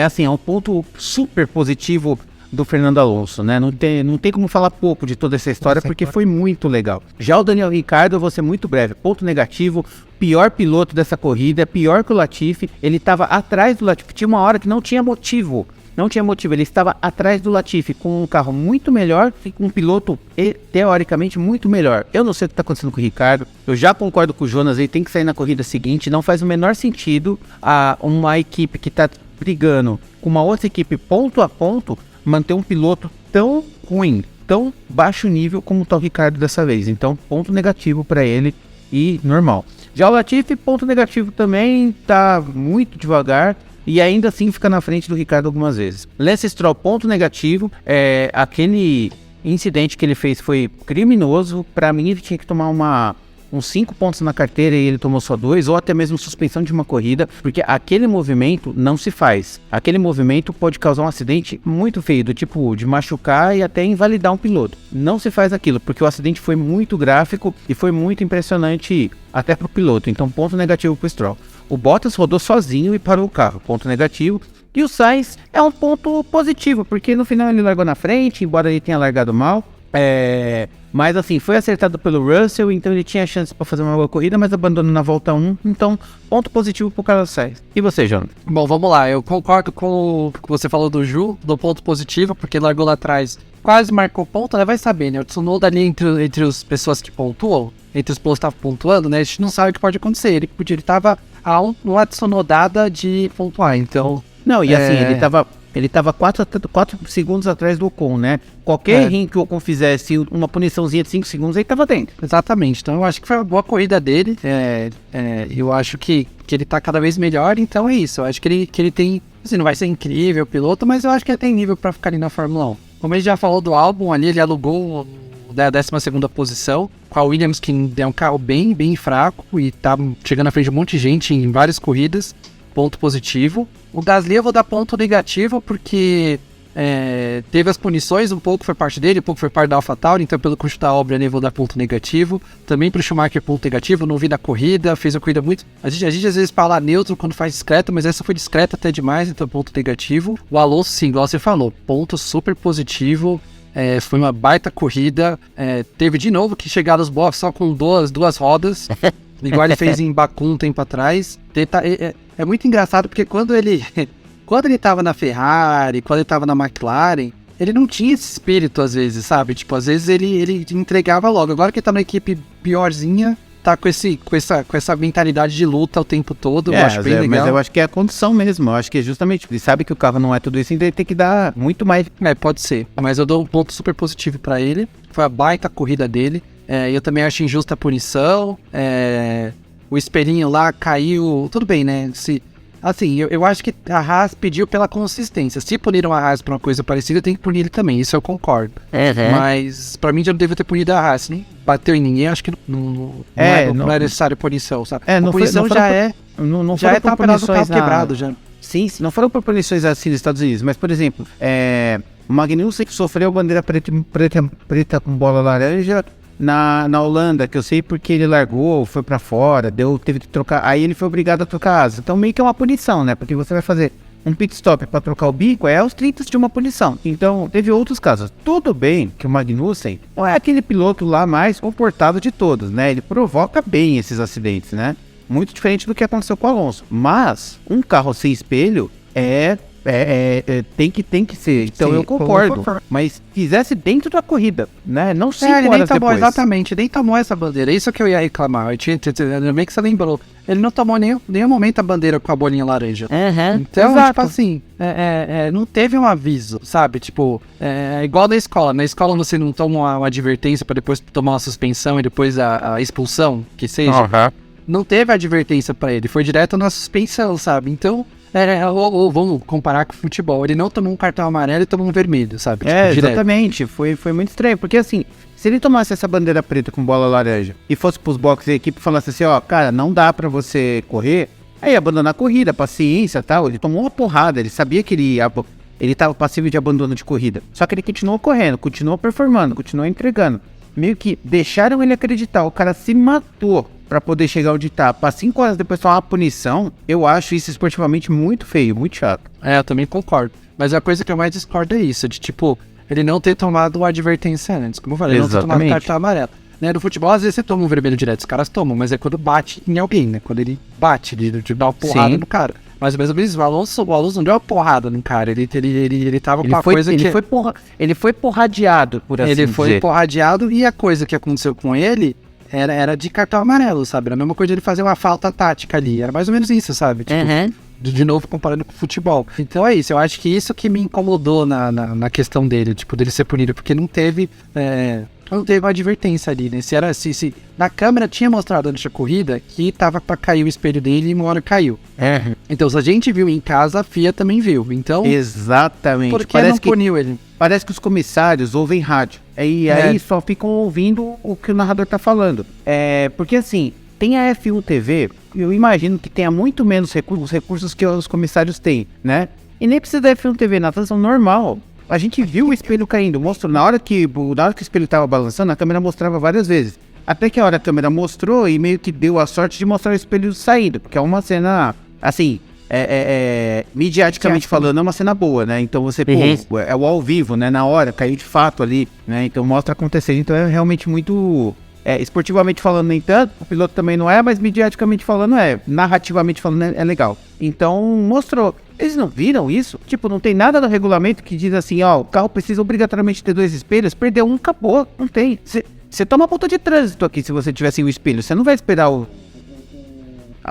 assim, é um ponto super positivo do Fernando Alonso, né? Não tem como falar pouco de toda essa história, porque foi muito legal. Já o Daniel Ricciardo, eu vou ser muito breve. Ponto negativo, pior piloto dessa corrida, pior que o Latifi. Ele estava atrás do Latifi, tinha uma hora que não tinha motivo, ele estava atrás do Latifi, com um carro muito melhor e com um piloto teoricamente muito melhor. Eu não sei o que está acontecendo com o Ricciardo, eu já concordo com o Jonas, ele tem que sair na corrida seguinte. Não faz o menor sentido uma equipe que está brigando com uma outra equipe ponto a ponto manter um piloto tão ruim, tão baixo nível como está o Ricciardo dessa vez. Então, ponto negativo para ele e normal. Já o Latifi, ponto negativo também, tá muito devagar e ainda assim fica na frente do Ricciardo algumas vezes. Lance Stroll, ponto negativo, aquele incidente que ele fez foi criminoso. Para mim ele tinha que tomar uns 5 pontos na carteira e ele tomou só 2, ou até mesmo suspensão de uma corrida, porque aquele movimento não se faz. Aquele movimento pode causar um acidente muito feio, do tipo de machucar e até invalidar um piloto. Não se faz aquilo, porque o acidente foi muito gráfico e foi muito impressionante até pro piloto. Então ponto negativo pro Stroll. O Bottas rodou sozinho e parou o carro, ponto negativo. E o Sainz é um ponto positivo, porque no final ele largou na frente, embora ele tenha largado mal. Mas assim, foi acertado pelo Russell, então ele tinha chance para fazer uma boa corrida, mas abandonou na volta 1. Então, ponto positivo pro Carlos Sainz. E você, Jonathan? Bom, vamos lá. Eu concordo com o que você falou do Ju, do ponto positivo, porque ele largou lá atrás, quase marcou ponto, né? Vai saber, né? O Tsunoda ali entre as pessoas que pontuam, entre os pilotos que estavam pontuando, né? A gente não sabe o que pode acontecer. Ele tava a uma Tsunodada de pontuar, então... Não, e assim, ele tava 4 segundos atrás do Ocon, né? Qualquer errinho que o Ocon fizesse, uma puniçãozinha de 5 segundos, ele tava dentro. Exatamente, então eu acho que foi uma boa corrida dele, eu acho que ele tá cada vez melhor, então é isso, eu acho que ele tem, assim, não vai ser incrível o piloto, mas eu acho que ele tem nível pra ficar ali na Fórmula 1. Como ele já falou do álbum ali, ele alugou da 12ª posição, com a Williams, que é um carro bem, bem fraco, e tá chegando à frente de um monte de gente em várias corridas, ponto positivo. O Gasly eu vou dar ponto negativo, porque teve as punições, um pouco foi parte dele, um pouco foi parte da AlphaTauri, então pelo custo da obra eu vou dar ponto negativo. Também pro Schumacher ponto negativo, não vi na corrida, fez uma corrida muito... A gente às vezes fala neutro quando faz discreto, mas essa foi discreta até demais, então ponto negativo. O Alonso, sim, igual você falou, ponto super positivo. Foi uma baita corrida, teve de novo que chegar nos boxes só com duas rodas, igual ele fez em Baku um tempo atrás. É muito engraçado porque quando ele tava na Ferrari, quando ele tava na McLaren, ele não tinha esse espírito às vezes, sabe? Tipo, às vezes ele entregava logo. Agora que ele tá numa equipe piorzinha, tá com essa mentalidade de luta o tempo todo, eu acho bem legal. Mas eu acho que é a condição mesmo, eu acho que é justamente, ele sabe que o carro não é tudo isso, então ele tem que dar muito mais. Pode ser, mas eu dou um ponto super positivo pra ele, foi a baita corrida dele, eu também acho injusta a punição, o espelhinho lá caiu, tudo bem, né, assim, eu acho que a Haas pediu pela consistência. Se puniram a Haas pra uma coisa parecida, tem que punir ele também, isso eu concordo. Mas pra mim já não deve ter punido a Haas, nem bateu em ninguém, acho que não é necessário punição, sabe? A punição já é tapelar do carro quebrado já. Sim, não foram por punições assim nos Estados Unidos, mas por exemplo, o Magnussen sofreu bandeira preta com bola laranja na Holanda, que eu sei porque ele largou, foi pra fora, teve que trocar, aí ele foi obrigado a trocar asa. Então meio que é uma punição, né? Porque você vai fazer um pit stop pra trocar o bico, aos 30 de uma punição. Então teve outros casos. Tudo bem que o Magnussen não é aquele piloto lá mais comportado de todos, né? Ele provoca bem esses acidentes, né? Muito diferente do que aconteceu com o Alonso. Mas um carro sem espelho tem que ser. Então sim, eu concordo. Mas fizesse dentro da corrida, né? Não 5 horas depois. Exatamente, nem tomou essa bandeira. Isso que eu ia reclamar. Meio que você lembrou. Ele não tomou nenhum momento a bandeira com a bolinha laranja. Então, exato. Tipo assim, não teve um aviso, sabe? Tipo, igual na escola. Na escola você não toma uma advertência pra depois tomar uma suspensão e depois a expulsão, que seja. Não teve advertência pra ele. Foi direto na suspensão, sabe? Então... ou vamos comparar com o futebol, ele não tomou um cartão amarelo e tomou um vermelho, sabe? Tipo, exatamente, foi muito estranho, porque assim, se ele tomasse essa bandeira preta com bola laranja e fosse pros boxes e a equipe falasse assim, cara, não dá pra você correr, aí abandonar a corrida, paciência e tal, ele tomou uma porrada, ele sabia que ele tava passível de abandono de corrida, só que ele continuou correndo, continuou performando, continuou entregando, meio que deixaram ele acreditar, o cara se matou pra poder chegar onde tá, pra 5 horas depois tomar uma punição, eu acho isso esportivamente muito feio, muito chato. Eu também concordo. Mas a coisa que eu mais discordo é isso, de tipo, ele não ter tomado uma advertência antes, como eu falei, ele não ter tomado cartão amarelo. Né, no futebol, às vezes você toma um vermelho direto, os caras tomam, mas é quando bate em alguém, né, quando ele bate, de dar uma porrada no cara. Mas mesmo isso, o Alonso não deu uma porrada no cara, ele tava com a coisa que... Ele foi porradeado, por assim dizer. Ele foi porradeado e a coisa que aconteceu com ele... Era de cartão amarelo, sabe? Era a mesma coisa de ele fazer uma falta tática ali. Era mais ou menos isso, sabe? Tipo, de novo, comparando com o futebol. Então é isso. Eu acho que isso que me incomodou na questão dele, tipo, dele ser punido. Porque não teve uma advertência ali, né? Se na câmera tinha mostrado antes da corrida que tava pra cair o espelho dele e uma hora caiu. Então, se a gente viu em casa, a FIA também viu. Então... Exatamente. Por que não puniu ele? Parece que os comissários ouvem rádio. Aí só ficam ouvindo o que o narrador tá falando. Porque assim, tem a F1 TV, eu imagino que tenha muito menos recursos que os comissários têm, né? E nem precisa da F1 TV, na transmissão normal. A gente viu o espelho caindo, mostrou na hora que o espelho tava balançando, a câmera mostrava várias vezes. Até que a hora a câmera mostrou e meio que deu a sorte de mostrar o espelho saindo, porque é uma cena, assim, mediaticamente falando, é uma cena boa, né? Então você, pô, é o ao vivo, né? Na hora, caiu de fato ali, né? Então mostra acontecendo, então é realmente muito... esportivamente falando nem tanto, o piloto também não é, mas mediaticamente falando narrativamente falando é legal. Então mostrou. Eles não viram isso? Tipo, não tem nada no regulamento que diz assim, ó, o carro precisa obrigatoriamente ter 2 espelhos, perdeu um, acabou, não tem. Você toma multa de trânsito aqui se você tivesse o espelho, você não vai esperar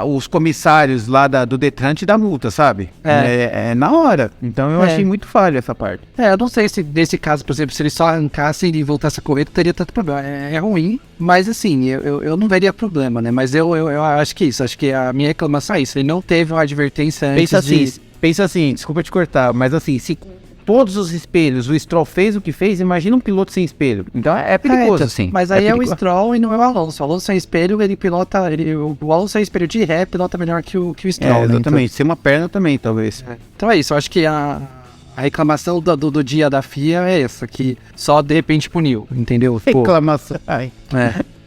os comissários lá do Detran te dar multa, sabe? É na hora. Então eu achei muito falha essa parte. Eu não sei se nesse caso, por exemplo, se ele só arrancasse e voltasse a correr, teria tanto problema. É ruim, mas assim, eu não veria problema, né? Mas eu acho que isso, acho que a minha reclamação é isso. Ele não teve uma advertência antes Pensa assim, desculpa te cortar, mas assim, se todos os espelhos o Stroll fez o que fez, imagina um piloto sem espelho. Então é perigoso, assim. Mas aí é o Stroll e não é o Alonso. O Alonso sem espelho, ele pilota... o Alonso sem espelho de ré pilota melhor que o Stroll. Exatamente. Né? Então, sem uma perna também, talvez. Então é isso, eu acho que a reclamação do dia da FIA é essa, que só de repente puniu, entendeu? Reclamação.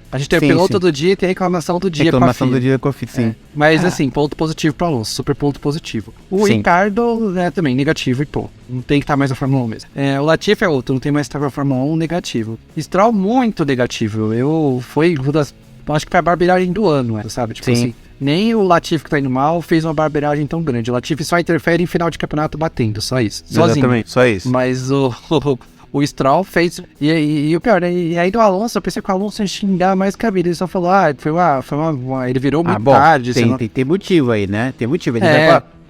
A gente tem o piloto do dia e tem a reclamação do dia reclamação do dia com a FIA, sim. Mas assim, ponto positivo para o Alonso, super ponto positivo. O Ricciardo também negativo e pô, não tem que estar mais na Fórmula 1 mesmo. O Latifi é outro, não tem mais que estar na Fórmula 1, negativo. Stroll muito negativo, foi uma das, acho que foi a barbeiragem do ano, sabe? Tipo assim, nem o Latifi que tá indo mal fez uma barbeiragem tão grande. O Latifi só interfere em final de campeonato batendo, só isso. Sozinho. Exatamente, só isso. Mas o Stroll fez, e o pior, e aí do Alonso, eu pensei que o Alonso ia xingar mais que a vida, ele só falou, ele virou muito tarde. Tem motivo aí, né? Tem motivo,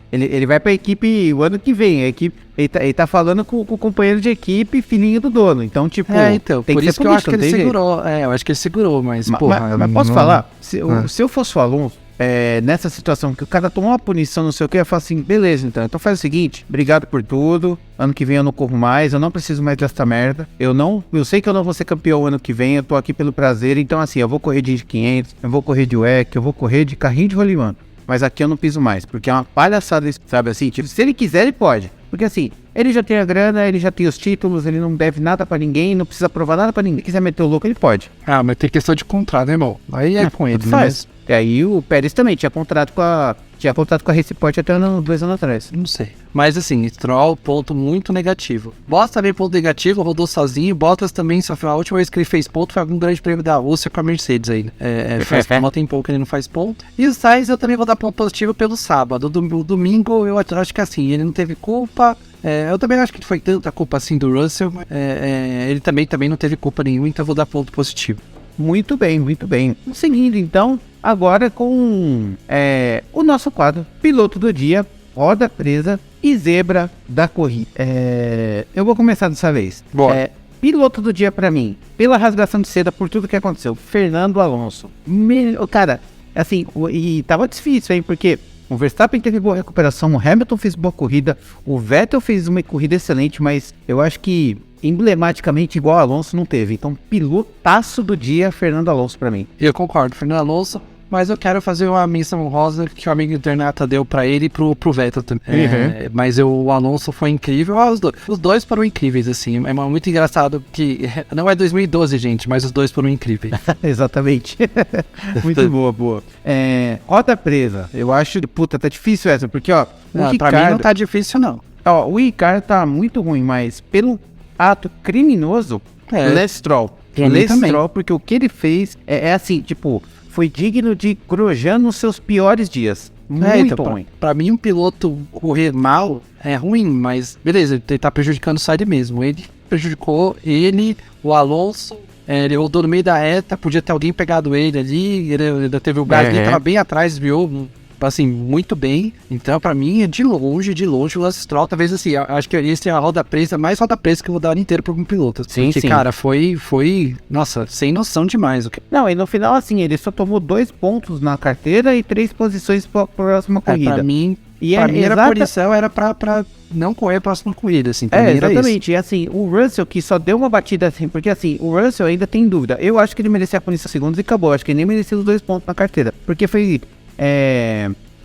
ele vai pra equipe o ano que vem, a equipe, ele tá falando com o companheiro de equipe, filhinho do dono, então tipo, tem por que isso que eu acho que ele segurou, eu acho que ele segurou, mas porra... Mas posso falar? Se eu fosse o Alonso, nessa situação que o cara tomou uma punição, não sei o que, eu falo assim, beleza, então faz o seguinte, obrigado por tudo, ano que vem eu não corro mais, eu não preciso mais dessa merda, eu sei que eu não vou ser campeão ano que vem, eu tô aqui pelo prazer, então assim, eu vou correr de 500, eu vou correr de WEC, eu vou correr de carrinho de rolimã, mas aqui eu não piso mais, porque é uma palhaçada, sabe assim, tipo, se ele quiser ele pode, porque assim, ele já tem a grana, ele já tem os títulos, ele não deve nada pra ninguém, não precisa provar nada pra ninguém, se quiser meter o louco ele pode. Mas tem questão de contrato, né, irmão? Aí é com ele, faz. E aí o Pérez também tinha contrato com a Racing até 2 anos atrás. Não sei. Mas assim, Stroll, ponto muito negativo. Bottas também ponto negativo, rodou sozinho. Bottas também, só foi a última vez que ele fez ponto foi algum grande prêmio da Rússia com a Mercedes aí. Faz um tempo que ele não faz ponto. E o Sainz eu também vou dar ponto positivo pelo sábado. O domingo eu acho que assim, ele não teve culpa. Eu também acho que não foi tanta culpa assim do Russell. Ele também não teve culpa nenhuma, então eu vou dar ponto positivo. Muito bem, muito bem. Seguindo então, agora com o nosso quadro Piloto do Dia, Roda Presa e Zebra da Corrida. Eu vou começar dessa vez. Piloto do Dia pra mim, pela rasgação de seda, por tudo que aconteceu, Fernando Alonso. Cara, assim, e tava difícil, hein, porque o Verstappen teve boa recuperação, o Hamilton fez boa corrida, o Vettel fez uma corrida excelente, mas eu acho que emblematicamente igual Alonso não teve. Então, pilotaço do dia, Fernando Alonso pra mim. Eu concordo, Fernando Alonso, mas eu quero fazer uma menção honrosa que o amigo internata deu pra ele e pro Vettel também. Mas o Alonso foi incrível. Os dois foram incríveis, assim. É muito engraçado que não é 2012, gente, mas os dois foram incríveis. Exatamente. Muito boa. Roda presa. Eu acho, tá difícil essa, porque, ó, pra mim não tá difícil, não. Ó, o Ricardo tá muito ruim, mas pelo ato criminoso, Lance Stroll, porque o que ele fez é assim, tipo, foi digno de Grosjean nos seus piores dias. Muito ruim. Pra mim, um piloto correr mal é ruim, mas beleza, ele tá prejudicando só ele mesmo. Ele prejudicou o Alonso, ele rodou no meio da reta, podia ter alguém pegado ele ali, ele ainda teve o Gasly, tava bem atrás, viu? Assim, muito bem. Então, pra mim, é de longe o Lance Stroll. Talvez, assim, acho que esse é a roda presa, mais roda presa que eu vou dar o ano inteiro pra um piloto. Porque, cara, foi, nossa, sem noção demais. Não, e no final, assim, ele só tomou 2 pontos na carteira e 3 posições pra próxima corrida. Pra mim era punição, era pra não correr a próxima corrida, assim. Exatamente. E assim, o Russell que só deu uma batida assim, porque assim, o Russell ainda tem dúvida. Eu acho que ele merecia a punição segundos e acabou. Acho que ele nem merecia os 2 pontos na carteira. Porque foi...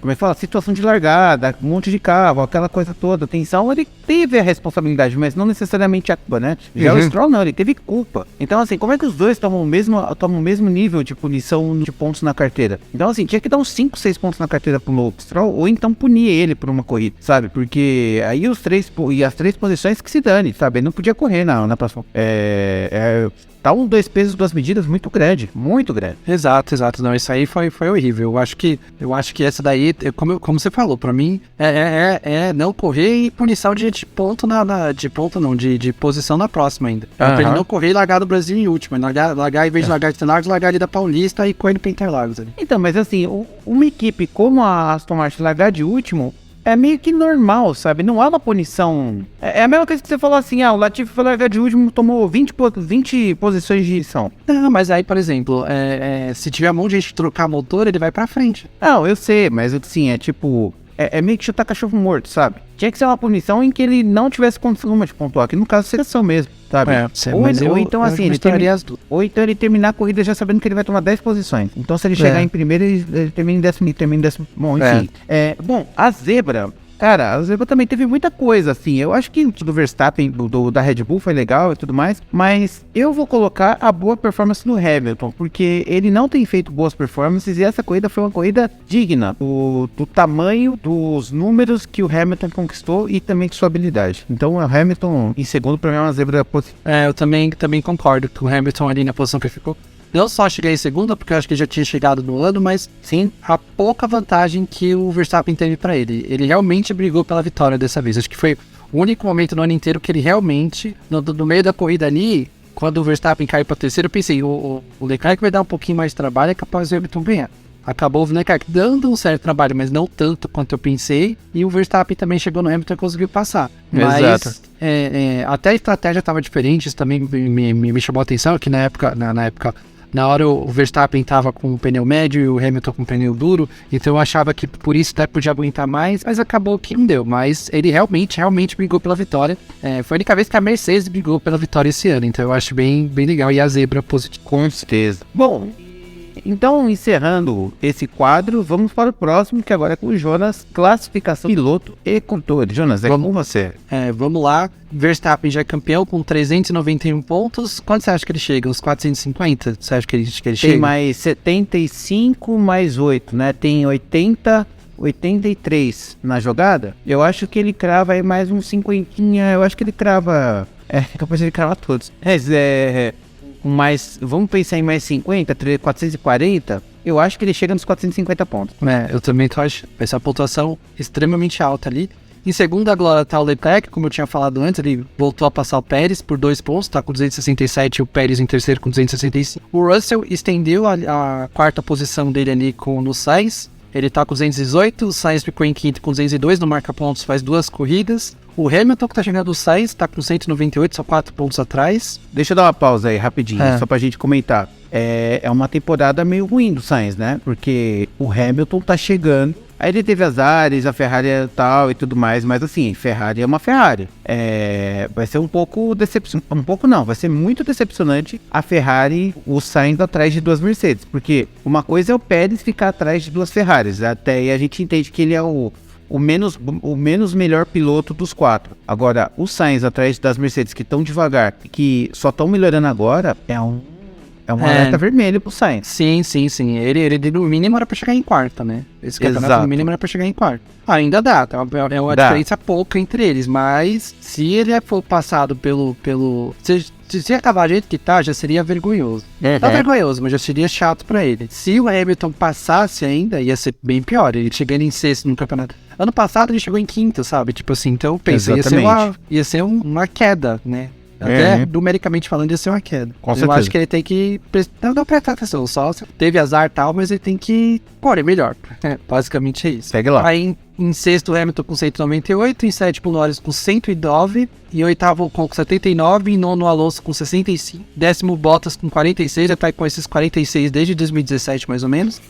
como é que fala? Situação de largada, um monte de carro, aquela coisa toda, tensão, ele teve a responsabilidade, mas não necessariamente a culpa, né? Já o Stroll não, ele teve culpa. Então, assim, como é que os dois tomam o mesmo nível de punição de pontos na carteira? Então, assim, tinha que dar uns 5, 6 pontos na carteira pro Stroll, ou então punir ele por uma corrida, sabe? Porque aí as três posições que se dane, sabe? Ele não podia correr na próxima. Tá 2 pesos, 2 medidas muito grande, muito grande. Exato. Não, isso aí foi horrível. Eu acho que essa daí, como você falou, pra mim, é não correr e punição de ponto de posição na próxima ainda. Pra ele não correr e largar do Brasil em último. Largar em vez de largar de Interlagos, largar ali da Paulista e correr no Interlagos ali. Então, mas assim, uma equipe como a Aston Martin largar de último, é meio que normal, sabe? Não há uma punição. É a mesma coisa que você falou assim, o Latifi foi largar de último, tomou 20 posições de lição. Não, mas aí, por exemplo, se tiver um monte de gente trocar motor, ele vai pra frente. Não, eu sei, mas assim, é tipo... É meio que chutar cachorro morto, sabe? Tinha que ser uma punição em que ele não tivesse condição de pontuar, que no caso seria ação mesmo, sabe? Ou então assim, ele terminar a corrida já sabendo que ele vai tomar 10 posições. Então se ele chegar em primeiro, ele termina em décimo. Bom, enfim. Bom, a Zebra... Cara, a Zebra também teve muita coisa, assim. Eu acho que o do Verstappen, da Red Bull foi legal e tudo mais, mas eu vou colocar a boa performance no Hamilton, porque ele não tem feito boas performances e essa corrida foi uma corrida digna do tamanho dos números que o Hamilton conquistou e também de sua habilidade. Então, o Hamilton em segundo, pra mim, é uma Zebra positiva. Eu também concordo que o Hamilton ali na posição que ele ficou. Não só cheguei em segunda, porque eu acho que ele já tinha chegado no ano, mas sim, a pouca vantagem que o Verstappen teve pra ele. Ele realmente brigou pela vitória dessa vez. Acho que foi o único momento no ano inteiro que ele realmente, no meio da corrida ali, quando o Verstappen caiu pra terceiro, eu pensei, o Leclerc vai dar um pouquinho mais de trabalho, é capaz do Hamilton ganhar. Acabou o Leclerc dando um certo trabalho, mas não tanto quanto eu pensei, e o Verstappen também chegou no Hamilton e conseguiu passar. Mas até a estratégia estava diferente, isso também me chamou a atenção, que na hora o Verstappen estava com o pneu médio e o Hamilton com o pneu duro, então eu achava que por isso até podia aguentar mais, mas acabou que não deu. Mas ele realmente brigou pela vitória. Foi a única vez que a Mercedes brigou pela vitória esse ano, então eu acho bem legal. E a Zebra positiva. Com certeza. Bom, então encerrando esse quadro, vamos para o próximo, que agora é com o Jonas, classificação piloto e condutor. Jonas, com você. Vamos lá. Verstappen já é campeão com 391 pontos. Quanto você acha que ele chega? Uns 450? Você acha que ele chega? Tem mais 75 mais 8, né? Tem 83 na jogada. Eu acho que ele crava aí mais uns 50. Eu acho que ele crava... capaz de ele cravar todos. Vamos pensar em mais 50, 440. Eu acho que ele chega nos 450 pontos. Eu também acho. Vai ser uma pontuação extremamente alta ali. Em segundo, agora tá o Leclerc, como eu tinha falado antes, ele voltou a passar o Pérez por 2 pontos, tá com 267 e o Pérez em terceiro com 265. O Russell estendeu a quarta posição dele ali no Sainz, ele tá com 218, o Sainz ficou em quinto com 202, no marca-pontos faz 2 corridas. O Hamilton, que tá chegando do Sainz, tá com 198, só 4 pontos atrás. Deixa eu dar uma pausa aí, rapidinho, só pra gente comentar. É uma temporada meio ruim do Sainz, né? Porque o Hamilton tá chegando. Aí ele teve azares, a Ferrari é tal e tudo mais, mas assim, Ferrari é uma Ferrari. Vai ser um pouco decepcionante, vai ser muito decepcionante a Ferrari, o Sainz atrás de 2 Mercedes, porque uma coisa é o Pérez ficar atrás de 2 Ferraris, até aí a gente entende que ele é o menos melhor piloto dos 4. Agora, o Sainz atrás das Mercedes que estão devagar, que só estão melhorando agora, é um alerta vermelho pro Sainz. Sim. Ele no mínimo era pra chegar em quarta, né? Esse campeonato no mínimo era pra chegar em quarta. Ainda dá, é uma diferença pouca entre eles, mas se ele for passado pelo... Se acabar do jeito que tá, já seria vergonhoso. Tá vergonhoso, mas já seria chato pra ele. Se o Hamilton passasse ainda, ia ser bem pior. Ele chegando em sexto no campeonato. Ano passado ele chegou em quinto, sabe? Tipo assim, então pensa, ia ser uma queda, né? Até numericamente falando, ia ser uma queda. Eu acho que ele tem que não prestar atenção. Só teve azar e tal, mas ele tem que correr melhor. Basicamente é isso. Segue lá. Aí em sexto, Hamilton com 198, em sétimo, Norris com 109, em oitavo, com 79, em nono, Alonso com 65, décimo, Bottas com 46, já tá com esses 46 desde 2017, mais ou menos.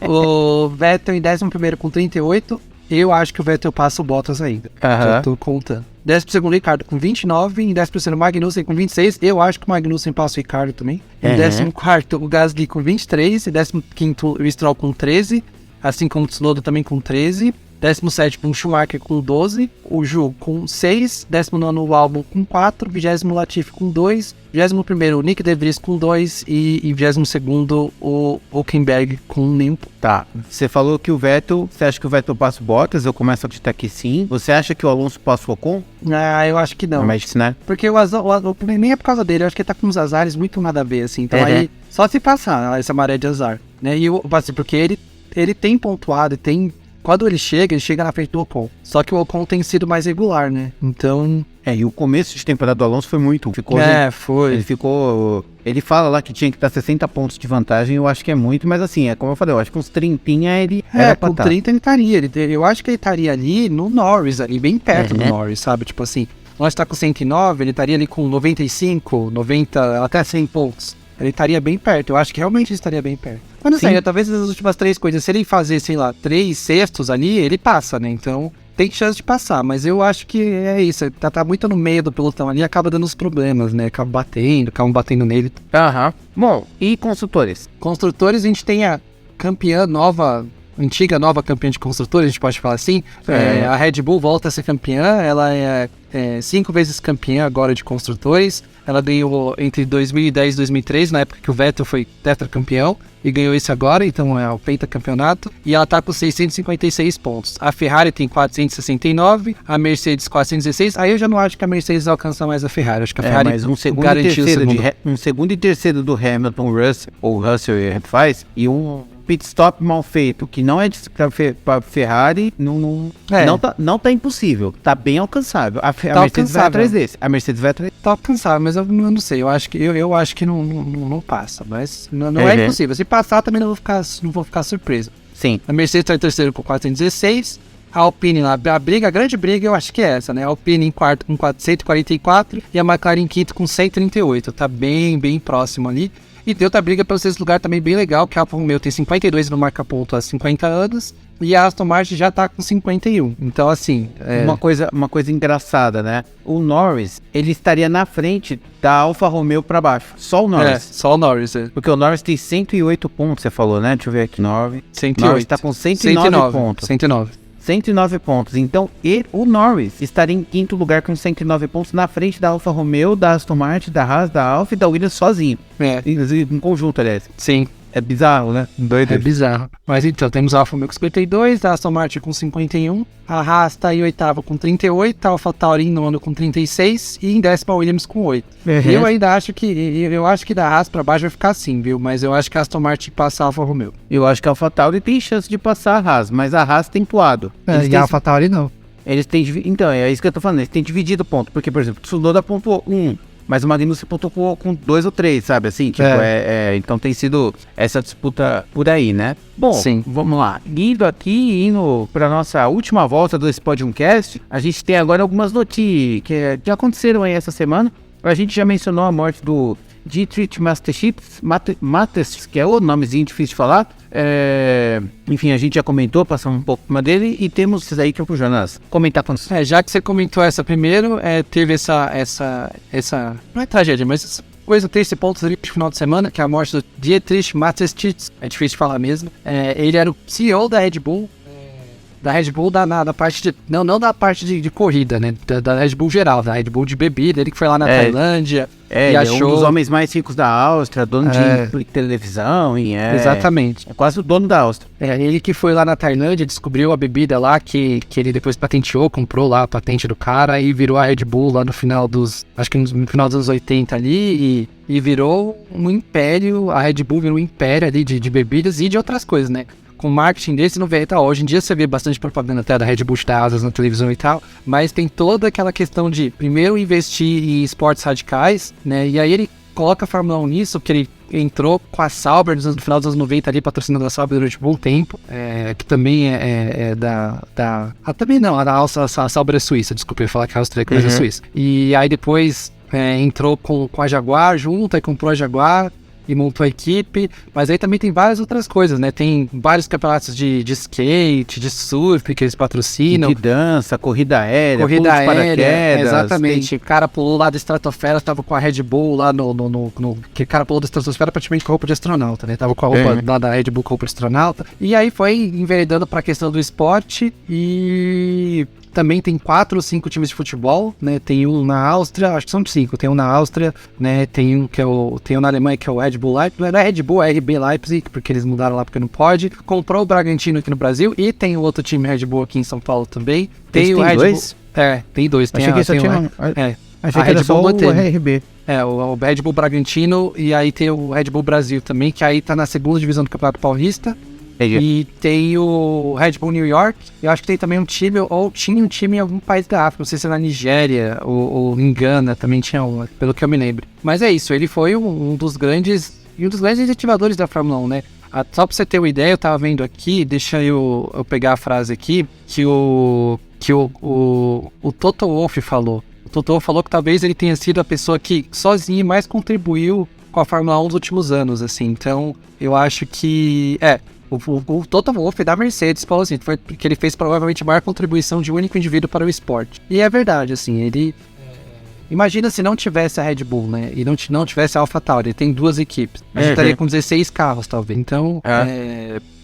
O Vettel em 11º com 38. Eu acho que o Vettel passa o Bottas ainda. Já tô contando. 12º, Ricardo com 29. Em 13º, Magnussen com 26. Eu acho que o Magnussen passa o Ricardo também. Em 14º, o Gasly com 23. Em 15º, o Stroll com 13. assim como o Tsunoda também com 13. 17º o Schumacher com 12, o Zhou com 6, 19º o Albon com 4, 20º o Latifi com 2, 21º o Nick De Vries com 2 e 22º o Hülkenberg com nenhum. Tá, você falou que o Vettel, você acha que o Vettel passa o Bottas, eu começo a acreditar que sim. Você acha que o Alonso passa o Ocon? Ah, eu acho que não. Mas, né? Porque o nem é por causa dele, eu acho que ele tá com uns azares muito nada a ver, assim. Então aí, só se passar essa maré de azar, né? E assim, porque ele tem pontuado, quando ele chega na frente do Ocon. Só que o Ocon tem sido mais regular, né? Então... e o começo de temporada do Alonso foi muito... foi. Ele fala lá que tinha que dar 60 pontos de vantagem, eu acho que é muito, mas assim, como eu falei, eu acho que uns 30 ele era pra com 30 ele estaria. Eu acho que ele estaria ali no Norris, ali bem perto do Norris, sabe? Tipo assim, nós tá com 109, ele estaria ali com 95, 90, até 100 pontos. Ele estaria bem perto, eu acho que realmente ele estaria bem perto. Mas não sei, talvez as últimas 3 coisas, se ele fazer, sei lá, 3 sextos ali, ele passa, né? Então, tem chance de passar, mas eu acho que é isso, tá muito no meio do pelotão ali, acaba dando os problemas, né? Acabam batendo nele. Bom, e construtores? Construtores, a gente tem a campeã antiga nova campeã de construtores, a gente pode falar assim. A Red Bull volta a ser campeã, ela é 5 vezes campeã agora de construtores. Ela ganhou entre 2010 e 2013, na época que o Vettel foi tetracampeão, e ganhou isso agora, então é o pentacampeonato. E ela tá com 656 pontos. A Ferrari tem 469, a Mercedes 416. Aí eu já não acho que a Mercedes alcança mais a Ferrari. Acho que a Ferrari mas um segundo e terceiro do Hamilton, Russell faz, e um pit stop mal feito, que não é pra Ferrari, não tá impossível, tá bem alcançável. A Mercedes vai atrás desse. Tá alcançável, mas eu não sei, eu acho que não passa, mas não é impossível. Se passar também não vou ficar surpreso. Sim. A Mercedes tá em terceiro com 416, a Alpine lá, a grande briga eu acho que é essa, né? A Alpine em quarto com 444 e a McLaren em quinto com 138, tá bem próximo ali. E tem outra briga pelo sexto lugar também bem legal, que a Alfa Romeo tem 52 no marca-ponto há 50 anos, e a Aston Martin já tá com 51. Então, assim... Uma coisa engraçada, né? O Norris, ele estaria na frente da Alfa Romeo pra baixo. Só o Norris. Só o Norris, Porque o Norris tem 108 pontos, você falou, né? Deixa eu ver aqui, 108. Norris tá com 109 pontos. 109 pontos. Então, o Norris estaria em quinto lugar com 109 pontos na frente da Alfa Romeo, da Aston Martin, da Haas, da Alfa e da Williams sozinho. Em conjunto, aliás. Sim. É bizarro, né? Doido. É bizarro. Mas então, temos a Alfa Romeo com 52, a Aston Martin com 51, a Haas tá em oitavo com 38, a AlphaTauri em nono com 36 e em décimo a Williams com 8. Eu ainda acho que da Haas pra baixo vai ficar assim, viu? Mas eu acho que a Aston Martin passa a Alfa Romeo. Eu acho que a AlphaTauri tem chance de passar a Haas, mas a Haas tem toado. E a AlphaTauri não. Eles têm... Então, é isso que eu tô falando, eles têm dividido ponto. Porque, por exemplo, o Tsunoda pontuou 1. Mas o Magnussen pontuou com 2 ou 3, sabe? Assim, tipo, então tem sido essa disputa por aí, né? Bom, vamos lá. Indo pra nossa última volta desse Podiumcast, a gente tem agora algumas notícias que aconteceram aí essa semana. A gente já mencionou a morte do Dietrich Mateschitz, que é o nomezinho difícil de falar. Enfim, a gente já comentou, passamos um pouco por cima dele, e temos isso aí que é pro Jonas comentar com você. Já que você comentou essa primeiro, teve essa não é tragédia, mas essa coisa triste pontos ali no final de semana, que é a morte do Dietrich Mateschitz, é difícil de falar mesmo. Ele era o CEO da Red Bull, da parte de... Não da parte de corrida, né? Da Red Bull geral, da Red Bull de bebida. Ele que foi lá na Tailândia e achou... É um dos homens mais ricos da Áustria, dono de televisão. Exatamente. É quase o dono da Áustria. Ele que foi lá na Tailândia, descobriu a bebida lá, que ele depois patenteou, comprou lá a patente do cara e virou a Red Bull lá no final dos... Acho que no final dos anos 80 ali e virou um império. A Red Bull virou um império ali de bebidas e de outras coisas, né? Com marketing desse não vê, hoje em dia você vê bastante propaganda até da Red Bull de asas na televisão e tal, mas tem toda aquela questão de primeiro investir em esportes radicais, né, e aí ele coloca a Fórmula 1 nisso, porque ele entrou com a Sauber no final dos anos 90 ali, patrocinando a Sauber durante um bom tempo, que também também não, a Sauber é suíça, desculpa, eu ia falar que a Áustria é Suíça, e aí depois entrou com a Jaguar junto, aí comprou a Jaguar, e montou a equipe, mas aí também tem várias outras coisas, né? Tem vários campeonatos de skate, de surf que eles patrocinam. De dança, corrida aérea, pulo de paraquedas. Exatamente. Tem... O cara pulou lá da estratosfera, tava com a Red Bull lá que o cara pulou da estratosfera praticamente com a roupa de astronauta, né? Tava com a roupa lá da Red Bull com a roupa de astronauta. E aí foi enveredando pra questão do esporte e... Também tem 4 ou 5 times de futebol, né? Tem um na Áustria, acho que são 5. Tem um na Áustria, né? Tem um tem um na Alemanha que é o Red Bull Leipzig. Não é Red Bull, é RB Leipzig, porque eles mudaram lá porque não pode. Comprou o Bragantino aqui no Brasil e tem o outro time Red Bull aqui em São Paulo também. Tem o Red dois? Bull. Tem 2. Achei que só tinha Achei que era só o RB. O Red Bull Bragantino e aí tem o Red Bull Brasil também, que aí tá na segunda divisão do Campeonato Paulista. E tem o Red Bull New York. Eu acho que tem também um time, ou tinha um time em algum país da África, não sei se é na Nigéria ou em Gana, também tinha um, pelo que eu me lembro. Mas é isso, ele foi um dos grandes incentivadores da Fórmula 1, né? Só pra você ter uma ideia, eu tava vendo aqui, deixa eu pegar a frase aqui, que o Toto Wolff falou. O Toto Wolff falou que talvez ele tenha sido a pessoa que sozinho mais contribuiu com a Fórmula 1 nos últimos anos, assim. Então, eu acho que... O Toto Wolff da Mercedes falou assim, foi que ele fez provavelmente a maior contribuição de um único indivíduo para o esporte. E é verdade, assim, ele... Imagina se não tivesse a Red Bull, né? E não tivesse a AlphaTauri, ele tem 2 equipes. A gente estaria com 16 carros, talvez. Então,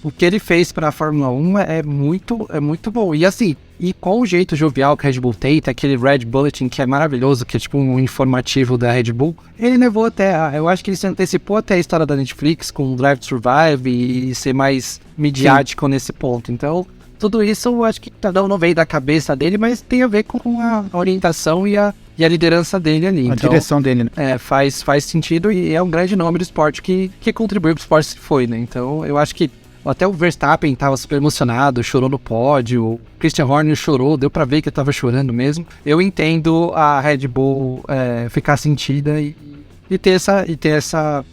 o que ele fez para a Fórmula 1 é muito bom. E assim, e com o jeito jovial que a Red Bull tem aquele Red Bulletin que é maravilhoso, que é tipo um informativo da Red Bull, ele levou até, eu acho que ele se antecipou até a história da Netflix com o Drive to Survive e ser mais midiático nesse ponto. Então, tudo isso eu acho que não veio da cabeça dele, mas tem a ver com a orientação e a liderança dele ali. A direção dele, né? Faz sentido e é um grande nome do esporte que contribuiu pro esporte que foi, né? Então, eu acho que até o Verstappen tava super emocionado, chorou no pódio, o Christian Horner chorou, deu pra ver que ele tava chorando mesmo. Eu entendo a Red Bull ficar sentida e ter essa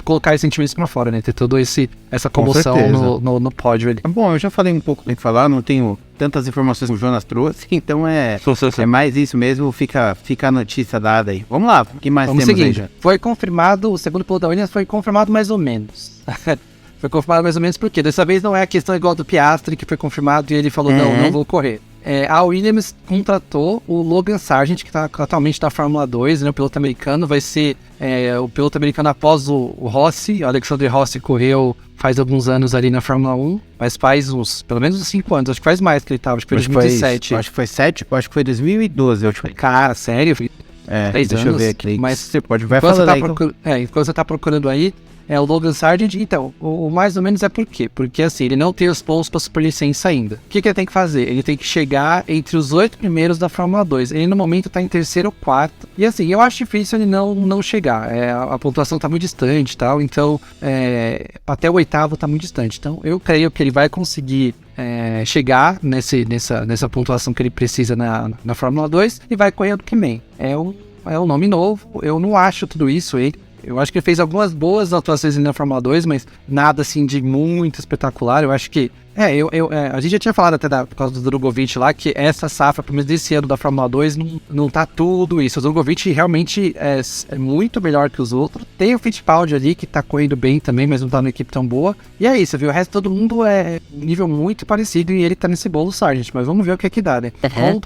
colocar esses sentimentos pra fora, né? Ter toda essa comoção no pódio ali. Bom, eu já falei um pouco do que falar, não tenho tantas informações que o Jonas trouxe, então é mais isso mesmo, fica a notícia dada aí. Vamos lá, o que mais temos aí já? Foi confirmado, o segundo piloto da Williams foi confirmado mais ou menos. Foi confirmado mais ou menos porque dessa vez não é a questão igual do Piastri, que foi confirmado e ele falou, não vou correr. A Williams contratou o Logan Sargent, que atualmente na Fórmula 2, né, o piloto americano, vai ser o piloto americano após o Rossi. O Alexandre Rossi correu faz alguns anos ali na Fórmula 1, mas faz pelo menos uns 5 anos, acho que faz mais que ele tava, acho que foi 2017. Acho que foi 7, acho que foi 2012, eu te falei. Cara, sério? 3 deixa anos? Eu ver aqui, mas você pode ver falando aí. Enquanto você tá procurando aí, o Logan Sargent, então, o mais ou menos é por quê? Porque assim, ele não tem os pontos para superlicença ainda. O que ele tem que fazer? Ele tem que chegar entre os 8 primeiros da Fórmula 2. Ele no momento tá em terceiro ou quarto. E assim, eu acho difícil ele não chegar. A pontuação tá muito distante e tal, então até o 8º tá muito distante. Então eu creio que ele vai conseguir chegar nessa pontuação que ele precisa na Fórmula 2 e vai correr ano que vem. É um nome novo, eu não acho tudo isso eu acho que ele fez algumas boas atuações na Fórmula 2, mas nada assim de muito espetacular. Eu acho que a gente já tinha falado até por causa do Drogovic lá, que essa safra, pelo menos desse ano da Fórmula 2, não tá tudo isso. O Drogovic realmente é muito melhor que os outros. Tem o Fittipaldi ali, que tá correndo bem também, mas não tá numa equipe tão boa. E é isso, viu? O resto todo mundo é nível muito parecido e ele tá nesse bolo Sargent. Mas vamos ver o que é que dá, né?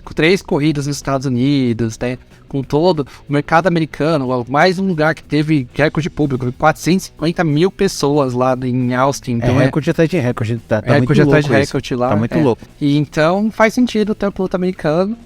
Com 3 corridas nos Estados Unidos, né? Com todo o mercado americano, mais um lugar que teve recorde de público, 450 mil pessoas lá em Austin. Então recorde atrás de recorde, tá muito já tá de recorde lá. Tá muito louco. E então faz sentido ter o piloto americano.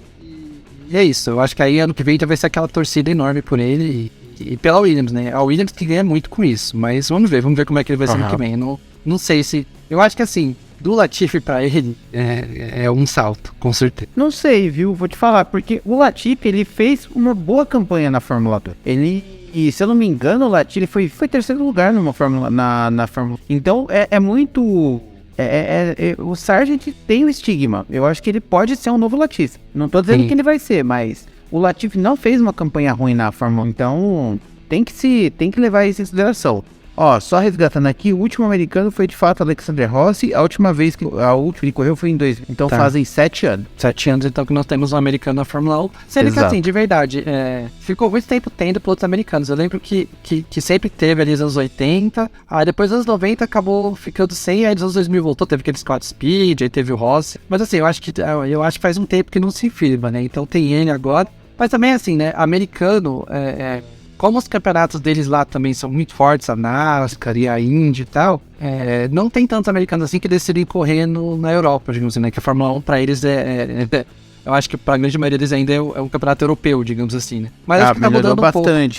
E é isso. Eu acho que aí ano que vem vai ser aquela torcida enorme por ele e pela Williams, né? A Williams que ganha muito com isso. Mas vamos ver como é que ele vai ser ano que vem. Não sei se. Eu acho que assim, do Latifi pra ele é um salto, com certeza. Não sei, viu? Vou te falar, porque o Latifi ele fez uma boa campanha na Fórmula 2. E se eu não me engano, o Latifi foi terceiro lugar numa Fórmula, na Fórmula. Então é muito. O Sargent tem o estigma. Eu acho que ele pode ser um novo Latifi. Não tô dizendo que ele vai ser, mas o Latifi não fez uma campanha ruim na Fórmula 1, então tem que levar isso em consideração. Ó, só resgatando aqui, o último americano foi de fato Alexander Rossi, a última que ele correu foi em 2000, então fazem 7 anos. 7 anos, então, que nós temos um americano na Fórmula 1. Sendo que, assim, de verdade, ficou muito tempo tendo pilotos americanos. Eu lembro que sempre teve ali nos anos 80, aí depois dos anos 90 acabou ficando sem, aí nos anos 2000 voltou, teve aquele Scott Speed, aí teve o Rossi. Mas assim, eu acho que faz um tempo que não se firma, né? Então tem ele agora. Mas também, assim, né, americano, como os campeonatos deles lá também são muito fortes, a NASCAR e a Indy e tal, não tem tantos americanos assim que decidem correr na Europa, digamos assim, né? Que a Fórmula 1 pra eles eu acho que pra grande maioria deles ainda é um campeonato europeu, digamos assim, né? Mas acho que tá mudando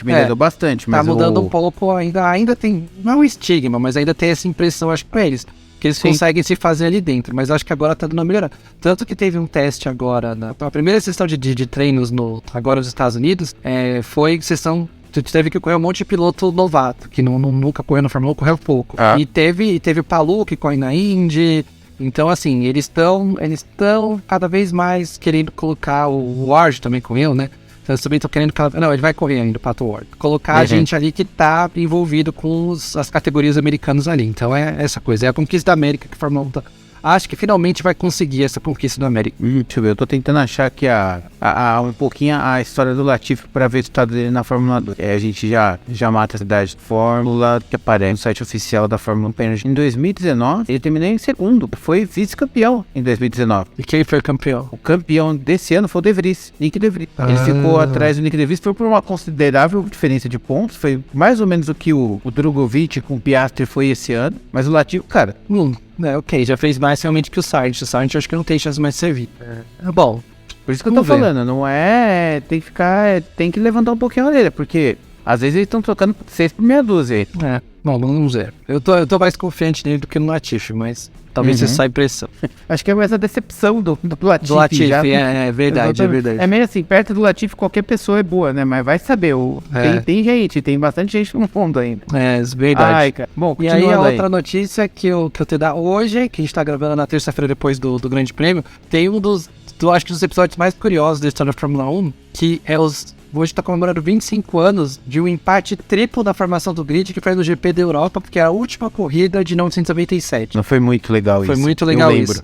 melhorou bastante. Mas tá mudando um pouco, ainda tem, não é um estigma, mas ainda tem essa impressão, acho que pra eles, que eles conseguem se fazer ali dentro, mas acho que agora tá dando uma melhorada. Tanto que teve um teste agora, na primeira sessão de treinos agora nos Estados Unidos, foi sessão. Teve que correr um monte de piloto novato, que nunca correu na Fórmula 1, correu pouco. E teve o Palou, que corre na Indy. Então, assim, eles estão cada vez mais querendo colocar o Ward também correu, né? Então, eles também estão querendo... Não, ele vai correr ainda, o Pato Ward. Colocar a gente ali que tá envolvido com as categorias americanas ali. Então, é essa coisa. É a conquista da América que a Fórmula 1 tá... Acho que finalmente vai conseguir essa conquista do América. Deixa eu ver, eu tô tentando achar aqui um pouquinho a história do Latifi para ver o estado dele na Fórmula 2. A gente já mata a cidade de Fórmula, que aparece no site oficial da Fórmula 1. Em 2019, ele terminou em segundo, foi vice-campeão em 2019. E quem foi o campeão? O campeão desse ano foi o De Vries, Nick De Vries. Ele ficou atrás do Nick De Vries, foi por uma considerável diferença de pontos, foi mais ou menos o que o Drogovic com o Piastri foi esse ano, mas o Latifi, cara... ok, já fez mais realmente que o Sargent. O Sargent acho que não tem chance mais de servir. Bom, por isso que eu tô falando, não é... Tem que levantar um pouquinho a orelha, porque às vezes eles estão trocando 6 por meia dúzia aí. Bom, vamos ver. Eu tô mais confiante nele do que no Latifi, mas talvez você saia impressão. Acho que é essa decepção do Latifi. Do Latifi, é verdade, é verdade. É meio assim, perto do Latifi qualquer pessoa é boa, né? Mas vai saber, tem bastante gente no fundo ainda. É verdade. Ai, cara. Bom, e aí a outra notícia que eu te dar hoje, que a gente tá gravando na terça-feira depois do Grande Prêmio, tem um acho que dos episódios mais curiosos da história da Fórmula 1, que é hoje tá comemorando 25 anos de um empate triplo da formação do grid, que foi no GP da Europa, porque é a última corrida de 1997. Não foi muito legal isso. Foi muito legal isso.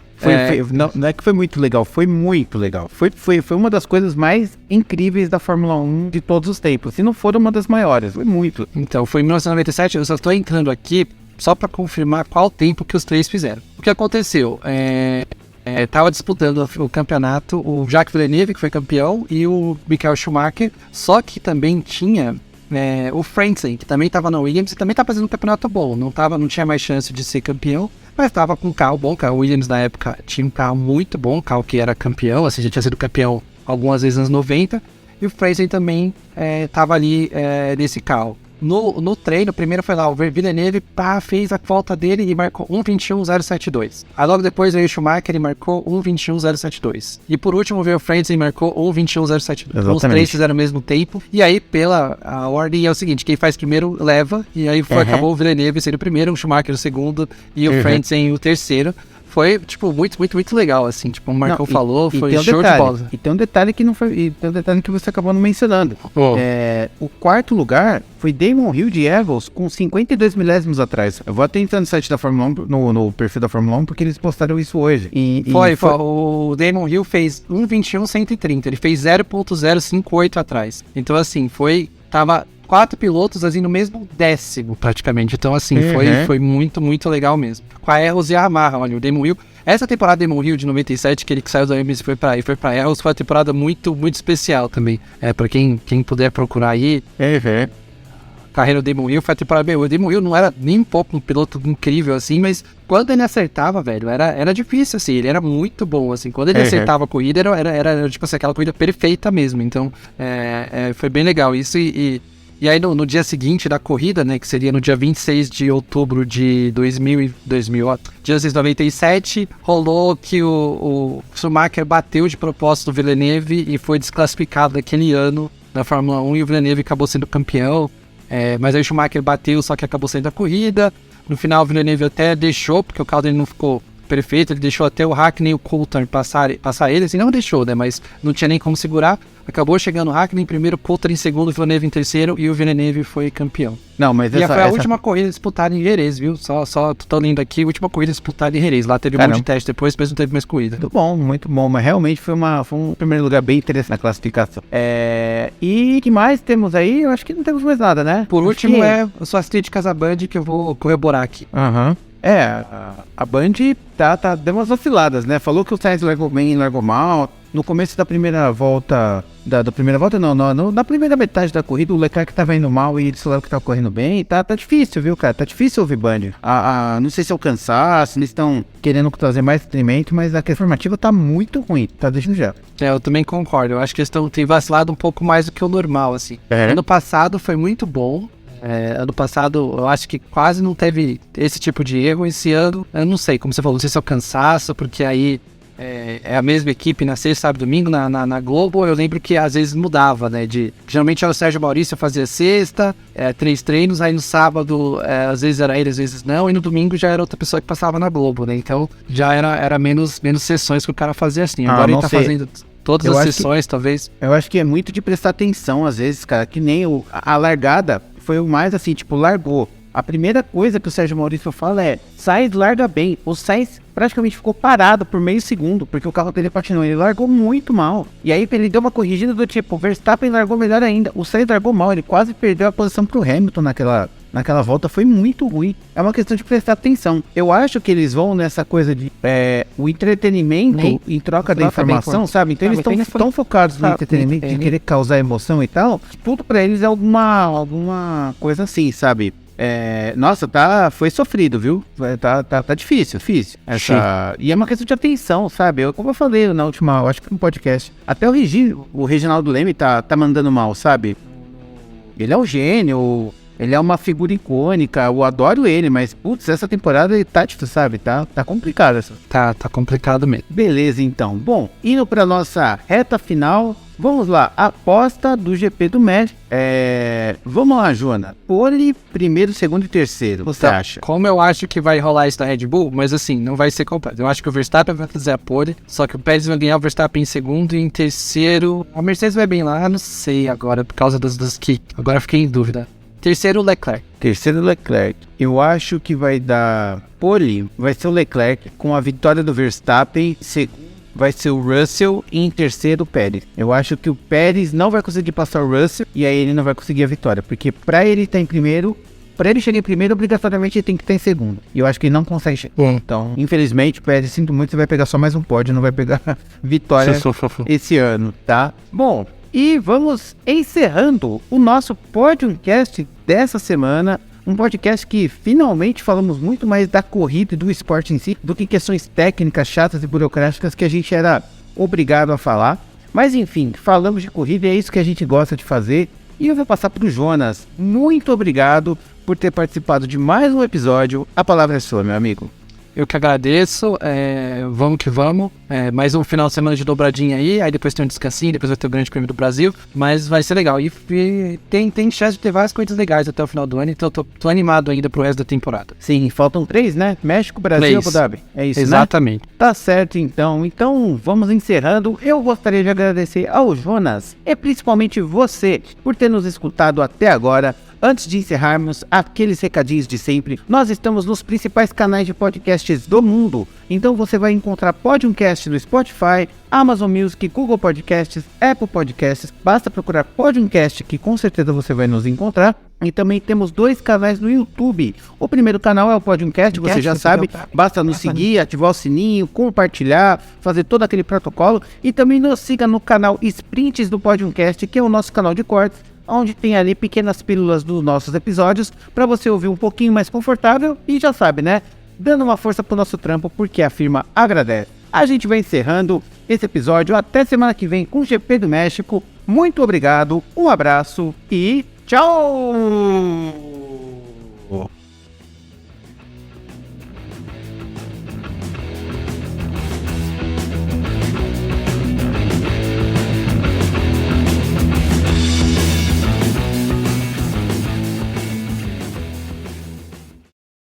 Não é que foi muito legal, foi muito legal. Foi uma das coisas mais incríveis da Fórmula 1 de todos os tempos. Se não for uma das maiores, foi muito. Então, foi em 1997, eu só estou entrando aqui só para confirmar qual tempo que os três fizeram. O que aconteceu? Tava disputando o campeonato o Jacques Villeneuve, que foi campeão, e o Michael Schumacher, só que também tinha o Frentzen, que também estava na Williams e também estava fazendo um campeonato bom, não tinha mais chance de ser campeão, mas estava com um carro bom, o Williams na época tinha um carro muito bom, um carro que era campeão, assim, já tinha sido campeão algumas vezes nos anos 90, e o Frentzen também estava ali nesse carro. No treino, primeiro foi lá, o Villeneuve fez a volta dele e marcou 1:21.072. Aí logo depois veio o Schumacher e marcou 1:21.072. E por último veio o Frentzen e marcou 1:21.072. Os três fizeram o mesmo tempo. E aí, a ordem é o seguinte, quem faz primeiro leva. E aí acabou o Villeneuve sendo o primeiro, o Schumacher o segundo e o Frentzen o terceiro. Foi, tipo, muito, muito, muito legal, assim, tipo, o Marcão falou, foi show de bola. E tem um detalhe que não foi, tem um detalhe que você acabou não mencionando. O quarto lugar foi Damon Hill de Eagles com 52 milésimos atrás. Eu vou até entrar no site da Fórmula 1, no perfil da Fórmula 1, porque eles postaram isso hoje. O Damon Hill fez 1:21.130, ele fez 0.058 atrás. Então, assim, tava 4 pilotos assim no mesmo décimo praticamente, então assim, foi muito, muito legal mesmo. Com a Eros e a Yamaha, olha, o Damon Hill, essa temporada do Damon Hill de 97, que ele saiu da Williams e foi pra Eros, foi uma temporada muito, muito especial também, pra quem puder procurar aí, carreira do Damon Hill foi a temporada, o Damon Hill não era nem um pouco um piloto incrível assim, mas quando ele acertava, velho, era difícil assim, ele era muito bom assim, quando ele acertava a corrida, era tipo assim, aquela corrida perfeita mesmo, então foi bem legal isso. E aí no dia seguinte da corrida, né, que seria no dia 26 de outubro de 1997, rolou que o Schumacher bateu de propósito o Villeneuve e foi desclassificado daquele ano da Fórmula 1 e o Villeneuve acabou sendo campeão, mas aí o Schumacher bateu, só que acabou saindo da corrida. No final o Villeneuve até deixou, porque o carro dele não ficou perfeito, ele deixou até o Hackney e o Coulthard passar ele, assim, não deixou, né, mas não tinha nem como segurar. Acabou chegando o Hackney em primeiro, Coulthard em segundo, o Villeneuve em terceiro e o Villeneuve foi campeão. Não, mas E foi a última corrida disputada em Jerez, viu? Só tô lendo aqui, a última corrida disputada em Jerez. Lá teve um monte de teste depois, mas não teve mais corrida. Muito bom, mas realmente foi um primeiro lugar bem interessante na classificação. E que mais temos aí? Eu acho que não temos mais nada, né? Por último é a sua Astrid Casaband, que eu vou corroborar aqui. A Band deu umas vaciladas, né? Falou que o Sainz largou bem, largou mal. No começo da primeira volta, na primeira metade da corrida, o Leclerc tava indo mal e eles falaram que tava correndo bem. Tá difícil, viu, cara? Tá difícil ouvir Band. Não sei se é o cansaço, eles estão querendo trazer mais treinamento, mas a informativa tá muito ruim, tá deixando já. Eu também concordo. Eu acho que eles têm vacilado um pouco mais do que o normal, assim. Ano passado foi muito bom. Ano passado eu acho que quase não teve esse tipo de erro. Esse ano, eu não sei, como você falou, não sei se é o cansaço, porque aí é a mesma equipe na sexta, sábado, domingo, na Globo. Eu lembro que às vezes mudava, né? Geralmente era o Sérgio Maurício fazia sexta, 3 treinos, aí no sábado às vezes era ele, às vezes não, e no domingo já era outra pessoa que passava na Globo, né? Então já era menos sessões que o cara fazia assim. Agora ele tá fazendo todas as sessões, talvez. Eu acho que é muito de prestar atenção, às vezes, cara, que nem a largada foi o mais assim, tipo, largou. A primeira coisa que o Sérgio Maurício fala é: Sainz larga bem. O Sainz praticamente ficou parado por meio segundo, porque o carro dele patinou. Ele largou muito mal. E aí ele deu uma corrigida do tipo: o Verstappen largou melhor ainda. O Sainz largou mal, ele quase perdeu a posição pro Hamilton naquela volta. Foi muito ruim. É uma questão de prestar atenção. Eu acho que eles vão nessa coisa de o entretenimento em troca da informação, sabe? Então eles estão tão focados no entretenimento, de querer causar emoção e tal. Tudo pra eles é alguma coisa assim, sabe? Nossa, foi sofrido, viu? Tá difícil. E é uma questão de atenção, sabe? Como eu falei na última, acho que no podcast, até o Reginaldo Leme tá mandando mal, sabe? Ele é um gênio, ele é uma figura icônica, eu adoro ele, mas, putz, essa temporada ele tá, sabe? Tá complicado essa. Tá complicado mesmo. Beleza, então. Bom, indo pra nossa reta final, vamos lá, aposta do GP do México. Vamos lá, Joana. Pole, primeiro, segundo e terceiro, você acha? Como eu acho que vai rolar isso da Red Bull, mas assim, não vai ser completo. Eu acho que o Verstappen vai fazer a pole, só que o Pérez vai ganhar o Verstappen em segundo e em terceiro. A Mercedes vai bem lá, não sei agora, por causa das que. Agora fiquei em dúvida. Terceiro, Leclerc. Eu acho que vai dar pole, vai ser o Leclerc, com a vitória do Verstappen. Segundo vai ser o Russell e em terceiro o Pérez. Eu acho que o Pérez não vai conseguir passar o Russell e aí ele não vai conseguir a vitória, porque pra ele estar em primeiro, pra ele chegar em primeiro, obrigatoriamente ele tem que estar em segundo. E eu acho que ele não consegue chegar. Então, infelizmente, o Pérez, sinto muito, você vai pegar só mais um pódio, não vai pegar vitória esse ano, tá? Bom, e vamos encerrando o nosso Podiumcast dessa semana. Um podcast que finalmente falamos muito mais da corrida e do esporte em si, do que questões técnicas chatas e burocráticas que a gente era obrigado a falar. Mas enfim, falamos de corrida e é isso que a gente gosta de fazer. E eu vou passar para o Jonas. Muito obrigado por ter participado de mais um episódio. A palavra é sua, meu amigo. Eu que agradeço, vamos que vamos, mais um final de semana de dobradinha aí depois tem um descansinho, depois vai ter o Grande Prêmio do Brasil, mas vai ser legal, e tem chance de ter várias coisas legais até o final do ano, então tô animado ainda pro resto da temporada. Sim, faltam 3, né? México, Brasil e Abu Dhabi, é isso, exatamente, né? Tá certo então vamos encerrando. Eu gostaria de agradecer ao Jonas, e principalmente você, por ter nos escutado até agora. Antes de encerrarmos, aqueles recadinhos de sempre, nós estamos nos principais canais de podcasts do mundo, então você vai encontrar Podiumcast no Spotify, Amazon Music, Google Podcasts, Apple Podcasts, basta procurar Podiumcast que com certeza você vai nos encontrar. E também temos 2 canais no YouTube. O primeiro canal é o Podiumcast, você já sabe, basta nos seguir, ativar o sininho, compartilhar, fazer todo aquele protocolo. E também nos siga no canal Sprints do Podiumcast, que é o nosso canal de cortes, onde tem ali pequenas pílulas dos nossos episódios, para você ouvir um pouquinho mais confortável e já sabe, né? Dando uma força pro nosso trampo, porque a firma agradece. A gente vai encerrando esse episódio, até semana que vem com o GP do México. Muito obrigado, um abraço e tchau!